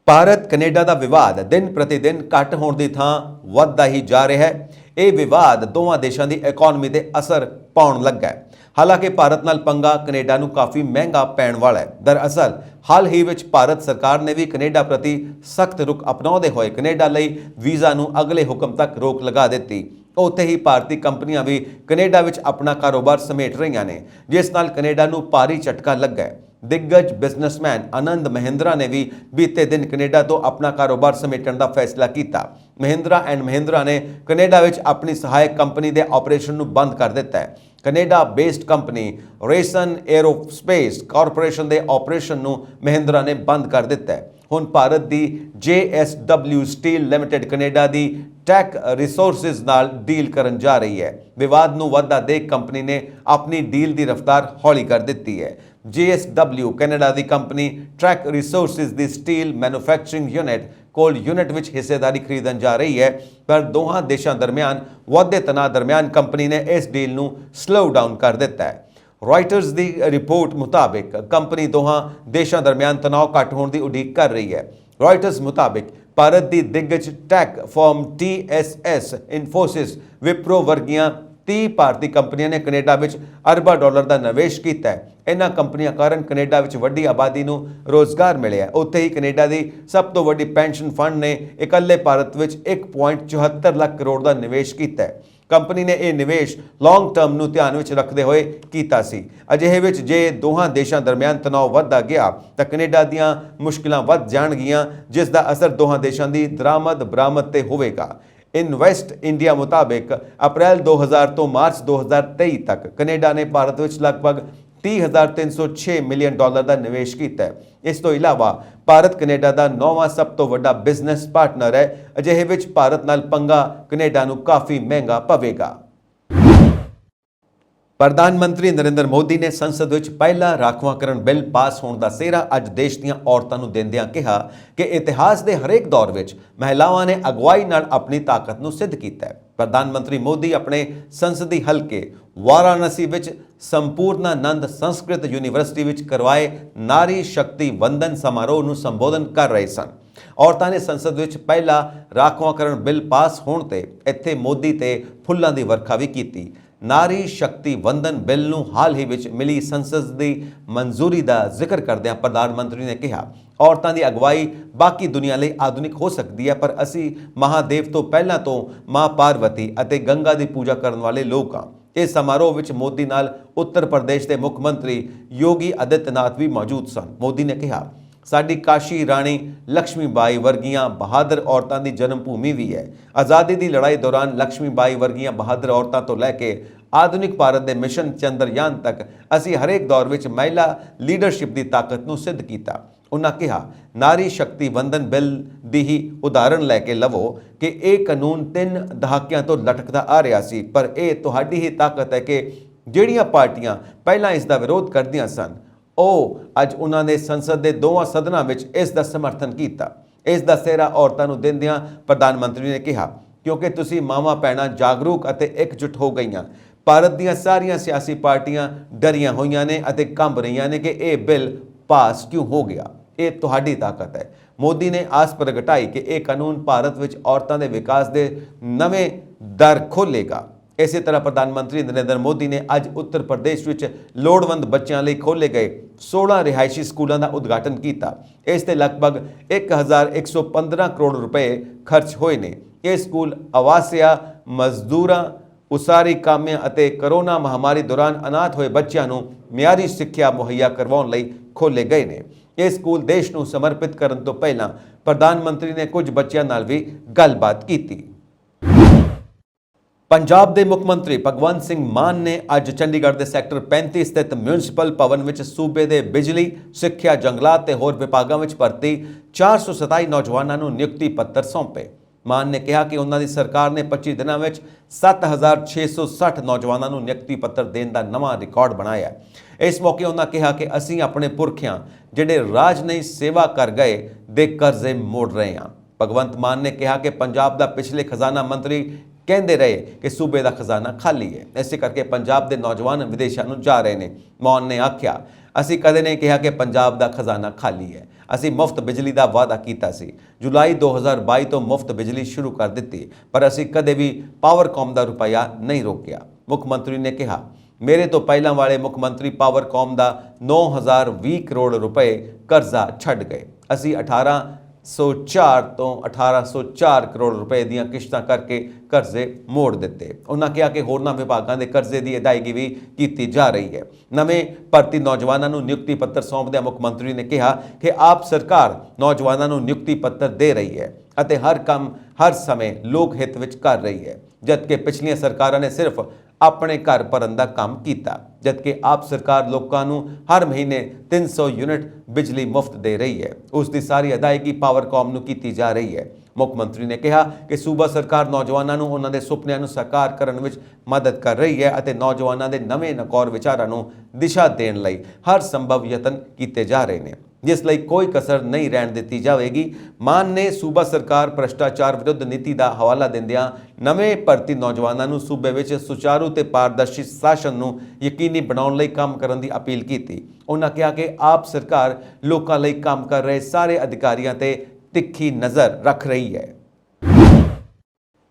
ਭਾਰਤ ਕੈਨੇਡਾ ਦਾ ਵਿਵਾਦ ਦਿਨ ਪ੍ਰਤੀ ਦਿਨ ਘੱਟ ਹੋਣ ਦੀ ਥਾਂ ਵੱਧਦਾ ਹੀ ਜਾ ਰਿਹਾ ਹੈ। ਇਹ ਵਿਵਾਦ ਦੋਵਾਂ ਦੇਸ਼ਾਂ ਦੀ ਇਕਨੋਮੀ ਤੇ ਅਸਰ ਪਾਉਣ ਲੱਗਾ ਹੈ। ਹਾਲਾਂਕਿ ਭਾਰਤ ਨਾਲ ਪੰਗਾ ਕੈਨੇਡਾ ਨੂੰ ਕਾਫੀ ਮਹਿੰਗਾ ਪੈਣ ਵਾਲਾ ਹੈ। ਦਰਅਸਲ ਹਾਲ ਹੀ ਵਿੱਚ ਭਾਰਤ ਸਰਕਾਰ ਨੇ ਵੀ ਕੈਨੇਡਾ ਪ੍ਰਤੀ ਸਖਤ ਰੁਖ ਅਪਣਾਉਂਦੇ ਹੋਏ ਕੈਨੇਡਾ ਲਈ ਵੀਜ਼ਾ ਨੂੰ ਅਗਲੇ ਹੁਕਮ ਤੱਕ ਰੋਕ ਲਗਾ ਦਿੱਤੀ। ਉੱਥੇ ਹੀ ਭਾਰਤੀ ਕੰਪਨੀਆਂ ਵੀ ਕੈਨੇਡਾ ਵਿੱਚ ਆਪਣਾ ਕਾਰੋਬਾਰ ਸਮੇਟ ਰਹੀਆਂ ਨੇ, ਜਿਸ ਨਾਲ ਕੈਨੇਡਾ ਨੂੰ ਭਾਰੀ ਝਟਕਾ ਲੱਗਾ ਹੈ। ਦਿੱਗਜ ਬਿਜ਼ਨਸਮੈਨ ਆਨੰਦ ਮਹਿੰਦਰਾ ਨੇ ਵੀ ਬੀਤੇ ਦਿਨ ਕੈਨੇਡਾ ਤੋਂ ਆਪਣਾ ਕਾਰੋਬਾਰ ਸਮੇਟਣ ਦਾ ਫੈਸਲਾ ਕੀਤਾ। ਮਹਿੰਦਰਾ ਐਂਡ ਮਹਿੰਦਰਾ ਨੇ ਕੈਨੇਡਾ ਵਿੱਚ ਆਪਣੀ ਸਹਾਇਕ ਕੰਪਨੀ ਦੇ ਆਪਰੇਸ਼ਨ ਨੂੰ ਬੰਦ ਕਰ ਦਿੱਤਾ ਹੈ। ਕੈਨੇਡਾ ਬੇਸਡ ਕੰਪਨੀ ਰੇਸਨ ਏਰੋਸਪੇਸ ਕਾਰਪੋਰੇਸ਼ਨ ਦੇ ਆਪਰੇਸ਼ਨ ਨੂੰ ਮਹਿੰਦਰਾ ਨੇ ਬੰਦ ਕਰ ਦਿੱਤਾ ਹੈ। ਹੁਣ ਭਾਰਤ ਦੀ JSW ਸਟੀਲ ਲਿਮਟਿਡ ਕੈਨੇਡਾ ਦੀ ਟੈਕ ਰਿਸੋਰਸਿਸ ਨਾਲ ਡੀਲ ਕਰਨ ਜਾ ਰਹੀ ਹੈ। ਵਿਵਾਦ ਨੂੰ ਵਧਦਾ ਦੇਖ ਕੰਪਨੀ ਨੇ ਆਪਣੀ ਡੀਲ ਦੀ ਰਫ਼ਤਾਰ ਹੌਲੀ ਕਰ ਦਿੱਤੀ ਹੈ। JSW ਕੈਨੇਡਾ ਦੀ ਕੰਪਨੀ ਟੈਕ ਰਿਸੋਰਸਿਸ ਦੀ ਸਟੀਲ ਮੈਨੂਫੈਕਚਰਿੰਗ ਯੂਨਿਟ ਕੋਲ ਯੂਨਿਟ ਵਿੱਚ ਹਿੱਸੇਦਾਰੀ ਖਰੀਦਣ ਜਾ ਰਹੀ ਹੈ, ਪਰ ਦੋਹਾਂ ਦੇਸ਼ਾਂ ਦਰਮਿਆਨ ਵਧਦੇ ਤਣਾਅ ਦਰਮਿਆਨ ਕੰਪਨੀ ਨੇ ਇਸ ਡੀਲ ਨੂੰ ਸਲੋ ਡਾਊਨ ਕਰ ਦਿੱਤਾ ਹੈ। ਰਾਇਟਰਸ ਦੀ ਰਿਪੋਰਟ ਮੁਤਾਬਿਕ ਕੰਪਨੀ ਦੋਹਾਂ ਦੇਸ਼ਾਂ ਦਰਮਿਆਨ ਤਣਾਅ ਘੱਟ ਹੋਣ ਦੀ ਉਡੀਕ ਕਰ ਰਹੀ ਹੈ। ਰਾਇਟਰਸ ਮੁਤਾਬਿਕ ਭਾਰਤ ਦੀ ਦਿੱਗਜ tech firm TSS Infosys Wipro ਵਰਗੀਆਂ 30 ਭਾਰਤੀ ਕੰਪਨੀਆਂ ਨੇ ਕੈਨੇਡਾ ਵਿੱਚ ਅਰਬਾਂ ਡਾਲਰ ਦਾ ਨਿਵੇਸ਼ ਕੀਤਾ ਹੈ। ਇਹਨਾਂ ਕੰਪਨੀਆਂ ਕਾਰਨ ਕੈਨੇਡਾ ਵਿੱਚ ਵੱਡੀ ਆਬਾਦੀ ਨੂੰ ਰੋਜ਼ਗਾਰ ਮਿਲਿਆ। ਉੱਥੇ ਹੀ ਕੈਨੇਡਾ ਦੀ ਸਭ ਤੋਂ ਵੱਡੀ ਪੈਨਸ਼ਨ ਫੰਡ ਨੇ ਇਕੱਲੇ ਭਾਰਤ ਵਿੱਚ 1.74 ਲੱਖ ਕਰੋੜ ਦਾ ਨਿਵੇਸ਼ ਕੀਤਾ ਹੈ। ਕੰਪਨੀ ਨੇ ਇਹ ਨਿਵੇਸ਼ ਲੌਂਗ ਟਰਮ ਨੂੰ ਧਿਆਨ ਵਿੱਚ ਰੱਖਦੇ ਹੋਏ ਕੀਤਾ ਸੀ। ਅਜਿਹੇ ਵਿੱਚ ਜੇ ਦੋਹਾਂ ਦੇਸ਼ਾਂ ਦਰਮਿਆਨ ਤਣਾਅ ਵੱਧਦਾ ਗਿਆ ਤਾਂ ਕੈਨੇਡਾ ਦੀਆਂ ਮੁਸ਼ਕਿਲਾਂ ਵੱਧ ਜਾਣਗੀਆਂ, ਜਿਸ ਦਾ ਅਸਰ ਦੋਹਾਂ ਦੇਸ਼ਾਂ ਦੀ ਦਰਾਮਦ ਬਰਾਮਦ ਤੇ ਹੋਵੇਗਾ। ਇਨਵੈਸਟ ਇੰਡੀਆ ਮੁਤਾਬਿਕ ਅਪ੍ਰੈਲ 2000 ਤੋਂ ਮਾਰਚ 2023 ਤੱਕ ਕੈਨੇਡਾ ਨੇ ਭਾਰਤ ਵਿੱਚ ਲਗਭਗ 30,306 ਮਿਲੀਅਨ ਡਾਲਰ ਦਾ ਨਿਵੇਸ਼ ਕੀਤਾ ਹੈ। ਇਸ ਤੋਂ ਇਲਾਵਾ ਭਾਰਤ ਕੈਨੇਡਾ ਦਾ 9ਵਾਂ ਸਭ ਤੋਂ ਵੱਡਾ ਬਿਜ਼ਨਸ ਪਾਰਟਨਰ ਹੈ। ਅਜਿਹੇ ਵਿੱਚ ਭਾਰਤ ਨਾਲ ਪੰਗਾ ਕੈਨੇਡਾ ਨੂੰ ਕਾਫੀ ਮਹਿੰਗਾ ਪਵੇਗਾ। ਪ੍ਰਧਾਨ ਮੰਤਰੀ ਨਰਿੰਦਰ ਮੋਦੀ ਨੇ ਸੰਸਦ ਵਿੱਚ ਪਹਿਲਾ ਰਾਖਵਾਂਕਰਨ ਬਿੱਲ ਪਾਸ ਹੋਣ ਦਾ ਸਿਹਰਾ ਅੱਜ ਦੇਸ਼ ਦੀਆਂ ਔਰਤਾਂ ਨੂੰ ਦਿੰਦਿਆਂ ਕਿਹਾ ਕਿ ਇਤਿਹਾਸ ਦੇ ਹਰੇਕ ਦੌਰ ਵਿੱਚ ਮਹਿਲਾਵਾਂ ਨੇ ਅਗਵਾਈ ਨਾਲ ਆਪਣੀ ਤਾਕਤ ਨੂੰ ਸਿੱਧ ਕੀਤਾ ਹੈ। ਪ੍ਰਧਾਨ ਮੰਤਰੀ ਮੋਦੀ ਆਪਣੇ ਸੰਸਦੀ ਹਲਕੇ ਵਾਰਾਣਸੀ ਵਿੱਚ ਸੰਪੂਰਨਾਨੰਦ ਸੰਸਕ੍ਰਿਤ ਯੂਨੀਵਰਸਿਟੀ ਵਿੱਚ ਕਰਵਾਏ ਨਾਰੀ ਸ਼ਕਤੀ ਵੰਦਨ ਸਮਾਰੋਹ ਨੂੰ ਸੰਬੋਧਨ ਕਰ ਰਹੇ ਸਨ। ਔਰਤਾਂ ਨੇ ਸੰਸਦ ਵਿੱਚ ਪਹਿਲਾ ਰਾਖਵਾਂਕਰਨ ਬਿੱਲ ਪਾਸ ਹੋਣ ਤੇ ਇੱਥੇ ਮੋਦੀ ਤੇ ਫੁੱਲਾਂ ਦੀ ਵਰਖਾ ਵੀ ਕੀਤੀ। ਨਾਰੀ ਸ਼ਕਤੀ ਵੰਦਨ ਬਿੱਲ ਨੂੰ ਹਾਲ ਹੀ ਵਿੱਚ ਮਿਲੀ ਸੰਸਦ ਦੀ ਮਨਜ਼ੂਰੀ ਦਾ ਜ਼ਿਕਰ ਕਰਦਿਆਂ ਪ੍ਰਧਾਨ ਮੰਤਰੀ ਨੇ ਕਿਹਾ, ਔਰਤਾਂ ਦੀ ਅਗਵਾਈ ਬਾਕੀ ਦੁਨੀਆ ਲਈ ਆਧੁਨਿਕ ਹੋ ਸਕਦੀ ਹੈ, ਪਰ ਅਸੀਂ ਮਹਾਦੇਵ ਤੋਂ ਪਹਿਲਾਂ ਤੋਂ ਮਾਂ ਪਾਰਵਤੀ ਅਤੇ ਗੰਗਾ ਦੀ ਪੂਜਾ ਕਰਨ ਵਾਲੇ ਲੋਕ ਹਾਂ। ਇਸ ਸਮਾਰੋਹ ਵਿੱਚ ਮੋਦੀ ਨਾਲ ਉੱਤਰ ਪ੍ਰਦੇਸ਼ ਦੇ ਮੁੱਖ ਮੰਤਰੀ ਯੋਗੀ ਆਦਿੱਤਿਆਨਾਥ ਵੀ ਮੌਜੂਦ ਸਨ। ਮੋਦੀ ਨੇ ਕਿਹਾ, ਸਾਡੀ ਕਾਸ਼ੀ ਰਾਣੀ ਲక్ష్ਮੀ ਬਾਈ ਵਰਗੀਆਂ ਬਹਾਦਰ ਔਰਤਾਂ ਦੀ ਜਨਮ ਭੂਮੀ ਵੀ ਹੈ। ਆਜ਼ਾਦੀ ਦੀ ਲੜਾਈ ਦੌਰਾਨ ਲక్ష్ਮੀ ਬਾਈ ਵਰਗੀਆਂ ਬਹਾਦਰ ਔਰਤਾਂ ਤੋਂ ਲੈ ਕੇ ਆਧੁਨਿਕ ਭਾਰਤ ਦੇ ਮਿਸ਼ਨ ਚੰਦਰਯਾਨ ਤੱਕ ਅਸੀਂ ਹਰੇਕ ਦੌਰ ਵਿੱਚ ਮਹਿਲਾ ਲੀਡਰਸ਼ਿਪ ਦੀ ਤਾਕਤ ਨੂੰ ਸਿੱਧ ਕੀਤਾ। ਉਹਨਾਂ ਕਿਹਾ, ਨਾਰੀ ਸ਼ਕਤੀ ਵੰਦਨ ਬਿੱਲ ਦੀ ਹੀ ਉਦਾਹਰਣ ਲੈ ਕੇ ਲਵੋ ਕਿ ਇਹ ਕਾਨੂੰਨ 3 ਦਹਾਕਿਆਂ ਤੋਂ ਲਟਕਦਾ ਆ ਰਿਹਾ ਸੀ, ਪਰ ਇਹ ਤੁਹਾਡੀ ਹੀ ਤਾਕਤ ਹੈ ਕਿ ਜਿਹੜੀਆਂ ਪਾਰਟੀਆਂ ਪਹਿਲਾਂ ਇਸ ਦਾ ਵਿਰੋਧ ਕਰਦੀਆਂ ਸਨ, ਉਹ ਅੱਜ ਉਹਨਾਂ ਨੇ ਸੰਸਦ ਦੇ ਦੋਵਾਂ ਸਦਨਾਂ ਵਿੱਚ ਇਸ ਦਾ ਸਮਰਥਨ ਕੀਤਾ। ਇਸ ਦਾ ਸਿਹਰਾ ਔਰਤਾਂ ਨੂੰ ਦਿੰਦਿਆਂ ਪ੍ਰਧਾਨ ਮੰਤਰੀ ਨੇ ਕਿਹਾ, ਕਿਉਂਕਿ ਤੁਸੀਂ ਮਾਵਾਂ ਭੈਣਾਂ ਜਾਗਰੂਕ ਅਤੇ ਇਕਜੁੱਟ ਹੋ ਗਈਆਂ। ਭਾਰਤ ਦੀਆਂ ਸਾਰੀਆਂ ਸਿਆਸੀ ਪਾਰਟੀਆਂ ਡਰੀਆਂ ਹੋਈਆਂ ਨੇ ਅਤੇ ਕੰਬ ਰਹੀਆਂ ਨੇ ਕਿ ਇਹ ਬਿੱਲ ਪਾਸ ਕਿਉਂ ਹੋ ਗਿਆ। ਇਹ ਤੁਹਾਡੀ ਤਾਕਤ ਹੈ। ਮੋਦੀ ਨੇ ਆਸ ਪ੍ਰਗਟਾਈ ਕਿ ਇਹ ਕਾਨੂੰਨ ਭਾਰਤ ਵਿੱਚ ਔਰਤਾਂ ਦੇ ਵਿਕਾਸ ਦੇ ਨਵੇਂ ਦਰ ਖੋਲ੍ਹੇਗਾ। ਇਸੇ ਤਰ੍ਹਾਂ ਪ੍ਰਧਾਨ ਮੰਤਰੀ ਨਰਿੰਦਰ ਮੋਦੀ ਨੇ ਅੱਜ ਉੱਤਰ ਪ੍ਰਦੇਸ਼ ਵਿੱਚ ਲੋੜਵੰਦ ਬੱਚਿਆਂ ਲਈ ਖੋਲ੍ਹੇ ਗਏ 16 ਰਿਹਾਇਸ਼ੀ ਸਕੂਲਾਂ ਦਾ ਉਦਘਾਟਨ ਕੀਤਾ। ਇਸ ਤੇ ਲਗਭਗ 1115 ਕਰੋੜ ਰੁਪਏ ਖਰਚ ਹੋਏ ਨੇ। ਇਹ ਸਕੂਲ ਆਵਾਸੀਆ ਮਜ਼ਦੂਰਾਂ, ਉਸਾਰੀ ਕਾਮਿਆਂ ਅਤੇ ਕਰੋਨਾ ਮਹਾਮਾਰੀ ਦੌਰਾਨ ਅਨਾਥ ਹੋਏ ਬੱਚਿਆਂ ਨੂੰ ਮਿਆਰੀ ਸਿੱਖਿਆ ਮੁਹੱਈਆ ਕਰਵਾਉਣ ਲਈ ਖੋਲ੍ਹੇ ਗਏ ਨੇ। ਇਹ ਸਕੂਲ ਦੇਸ਼ ਨੂੰ ਸਮਰਪਿਤ ਕਰਨ ਤੋਂ ਪਹਿਲਾਂ ਪ੍ਰਧਾਨ ਮੰਤਰੀ ਨੇ ਕੁਝ ਬੱਚਿਆਂ ਨਾਲ ਵੀ ਗੱਲਬਾਤ ਕੀਤੀ। ਪੰਜਾਬ ਦੇ ਮੁੱਖ ਮੰਤਰੀ ਭਗਵੰਤ ਸਿੰਘ ਮਾਨ ਨੇ ਅੱਜ ਚੰਡੀਗੜ੍ਹ ਦੇ ਸੈਕਟਰ 35 ਸਥਿਤ ਮਿਊਨਿਸਪਲ ਭਵਨ ਵਿੱਚ ਸੂਬੇ ਦੇ ਬਿਜਲੀ, ਸਿੱਖਿਆ, ਜੰਗਲਾਤ ਤੇ ਹੋਰ ਵਿਭਾਗਾਂ ਵਿੱਚ ਭਰਤੀ 427 ਨੌਜਵਾਨਾਂ ਨੂੰ ਨਿਯੁਕਤੀ ਪੱਤਰ ਸੌਂਪੇ। ਮਾਨ ਨੇ ਕਿਹਾ ਕਿ ਉਹਨਾਂ ਦੀ ਸਰਕਾਰ ਨੇ 25 ਦਿਨਾਂ ਵਿੱਚ 7660 ਨੌਜਵਾਨਾਂ ਨੂੰ ਨਿਯੁਕਤੀ ਪੱਤਰ ਦੇਣ ਦਾ ਨਵਾਂ ਰਿਕਾਰਡ ਬਣਾਇਆ। ਇਸ ਮੌਕੇ ਉਹਨਾਂ ਕਿਹਾ ਕਿ ਅਸੀਂ ਆਪਣੇ ਪੁਰਖਿਆਂ ਜਿਹੜੇ ਰਾਜਨਈ ਸੇਵਾ ਕਰ ਗਏ ਦੇ ਕਰਜ਼ੇ ਮੋੜ ਰਹੇ ਹਾਂ। ਭਗਵੰਤ ਮਾਨ ਨੇ ਕਿਹਾ ਕਿ ਪੰਜਾਬ ਦਾ ਪਿਛਲੇ ਖਜ਼ਾਨਾ ਮੰਤਰੀ ਕਹਿੰਦੇ ਰਹੇ ਕਿ ਸੂਬੇ ਦਾ ਖਜ਼ਾਨਾ ਖਾਲੀ ਹੈ, ਇਸੇ ਕਰਕੇ ਪੰਜਾਬ ਦੇ ਨੌਜਵਾਨ ਵਿਦੇਸ਼ਾਂ ਨੂੰ ਜਾ ਰਹੇ ਨੇ। ਮਾਨ ਨੇ ਆਖਿਆ, ਅਸੀਂ ਕਦੇ ਨਹੀਂ ਕਿਹਾ ਕਿ ਪੰਜਾਬ ਦਾ ਖਜ਼ਾਨਾ ਖਾਲੀ ਹੈ। ਅਸੀਂ ਮੁਫਤ ਬਿਜਲੀ ਦਾ ਵਾਅਦਾ ਕੀਤਾ ਸੀ। ਜੁਲਾਈ 2022 ਤੋਂ ਮੁਫਤ ਬਿਜਲੀ ਸ਼ੁਰੂ ਕਰ ਦਿੱਤੀ, ਪਰ ਅਸੀਂ ਕਦੇ ਵੀ ਪਾਵਰਕਾਮ ਦਾ ਰੁਪਇਆ ਨਹੀਂ ਰੋਕਿਆ। ਮੁੱਖ ਮੰਤਰੀ ਨੇ ਕਿਹਾ, ਮੇਰੇ ਤੋਂ ਪਹਿਲਾਂ ਵਾਲੇ ਮੁੱਖ ਮੰਤਰੀ ਪਾਵਰਕਾਮ ਦਾ 9020 ਕਰੋੜ ਰੁਪਏ ਕਰਜ਼ਾ ਛੱਡ ਗਏ। ਅਸੀਂ 18 1804 ਤੋਂ 1804 ਕਰੋੜ ਰੁਪਏ ਦੀਆਂ ਕਿਸ਼ਤਾਂ ਕਰਕੇ ਕਰਜ਼ੇ ਮੋੜ ਦਿੱਤੇ। ਉਹਨਾਂ ਕਿਹਾ ਕਿ ਹੋਰਨਾਂ ਵਿਭਾਗਾਂ ਦੇ ਕਰਜ਼ੇ ਦੀ ਅਦਾਇਗੀ ਵੀ ਕੀਤੀ ਜਾ ਰਹੀ ਹੈ। ਨਵੇਂ ਭਰਤੀ ਨੌਜਵਾਨਾਂ ਨੂੰ ਨਿਯੁਕਤੀ ਪੱਤਰ ਸੌਂਪਦਿਆਂ ਮੁੱਖ ਮੰਤਰੀ ਨੇ ਕਿਹਾ ਕਿ ਆਪ ਸਰਕਾਰ ਨੌਜਵਾਨਾਂ ਨੂੰ ਨਿਯੁਕਤੀ ਪੱਤਰ ਦੇ ਰਹੀ ਹੈ ਅਤੇ ਹਰ ਕੰਮ ਹਰ ਸਮੇਂ ਲੋਕ ਹਿੱਤ ਵਿੱਚ ਕਰ ਰਹੀ ਹੈ, ਜਦਕਿ ਪਿਛਲੀਆਂ ਸਰਕਾਰਾਂ ਨੇ ਸਿਰਫ ਆਪਣੇ ਘਰ ਭਰਨ ਦਾ ਕੰਮ ਕੀਤਾ, ਜਦਕਿ ਆਪ ਸਰਕਾਰ ਲੋਕਾਂ ਨੂੰ ਹਰ ਮਹੀਨੇ 300 ਯੂਨਿਟ ਬਿਜਲੀ ਮੁਫਤ ਦੇ ਰਹੀ ਹੈ। ਉਸ ਦੀ ਸਾਰੀ ਅਦਾਇਗੀ ਪਾਵਰਕਾਮ ਨੂੰ ਕੀਤੀ ਜਾ ਰਹੀ ਹੈ। ਮੁੱਖ ਮੰਤਰੀ ਨੇ ਕਿਹਾ ਕਿ ਸੂਬਾ ਸਰਕਾਰ ਨੌਜਵਾਨਾਂ ਨੂੰ ਉਹਨਾਂ ਦੇ ਸੁਪਨਿਆਂ ਨੂੰ ਸਾਕਾਰ ਕਰਨ ਵਿੱਚ ਮਦਦ ਕਰ ਰਹੀ ਹੈ ਅਤੇ ਨੌਜਵਾਨਾਂ ਦੇ ਨਵੇਂ ਨਕੌਰ ਵਿਚਾਰਾਂ ਨੂੰ ਦਿਸ਼ਾ ਦੇਣ ਲਈ ਹਰ ਸੰਭਵ ਯਤਨ ਕੀਤੇ ਜਾ ਰਹੇ ਨੇ, ਜਿਸ ਲਈ ਕੋਈ ਕਸਰ ਨਹੀਂ ਰਹਿਣ ਦਿੱਤੀ ਜਾਵੇਗੀ। ਮਾਨ ਨੇ ਸੂਬਾ ਸਰਕਾਰ ਭ੍ਰਿਸ਼ਟਾਚਾਰ ਵਿਰੁੱਧ ਨੀਤੀ ਦਾ ਹਵਾਲਾ ਦਿੰਦਿਆਂ ਨਵੇਂ ਭਰਤੀ ਨੌਜਵਾਨਾਂ ਨੂੰ ਸੂਬੇ ਵਿੱਚ ਸੁਚਾਰੂ ਤੇ ਪਾਰਦਰਸ਼ੀ ਸ਼ਾਸਨ ਨੂੰ ਯਕੀਨੀ ਬਣਾਉਣ ਲਈ ਕੰਮ ਕਰਨ ਦੀ ਅਪੀਲ ਕੀਤੀ। ਉਹਨਾਂ ਕਿਹਾ ਕਿ ਆਪ ਸਰਕਾਰ ਲੋਕਾਂ ਲਈ ਕੰਮ ਕਰ ਰਹੇ ਸਾਰੇ ਅਧਿਕਾਰੀਆਂ ਤੇ ਤਿੱਖੀ ਨਜ਼ਰ ਰੱਖ ਰਹੀ ਹੈ।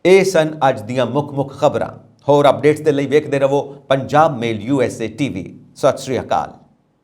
ਇਹ ਸਨ ਅੱਜ ਦੀਆਂ ਮੁੱਖ ਖਬਰਾਂ। ਹੋਰ ਅਪਡੇਟਸ ਦੇ ਲਈ ਵੇਖਦੇ ਰਹੋ ਪੰਜਾਬ ਮੇਲ USA TV। ਸਤਿ ਸ਼੍ਰੀ ਅਕਾਲ।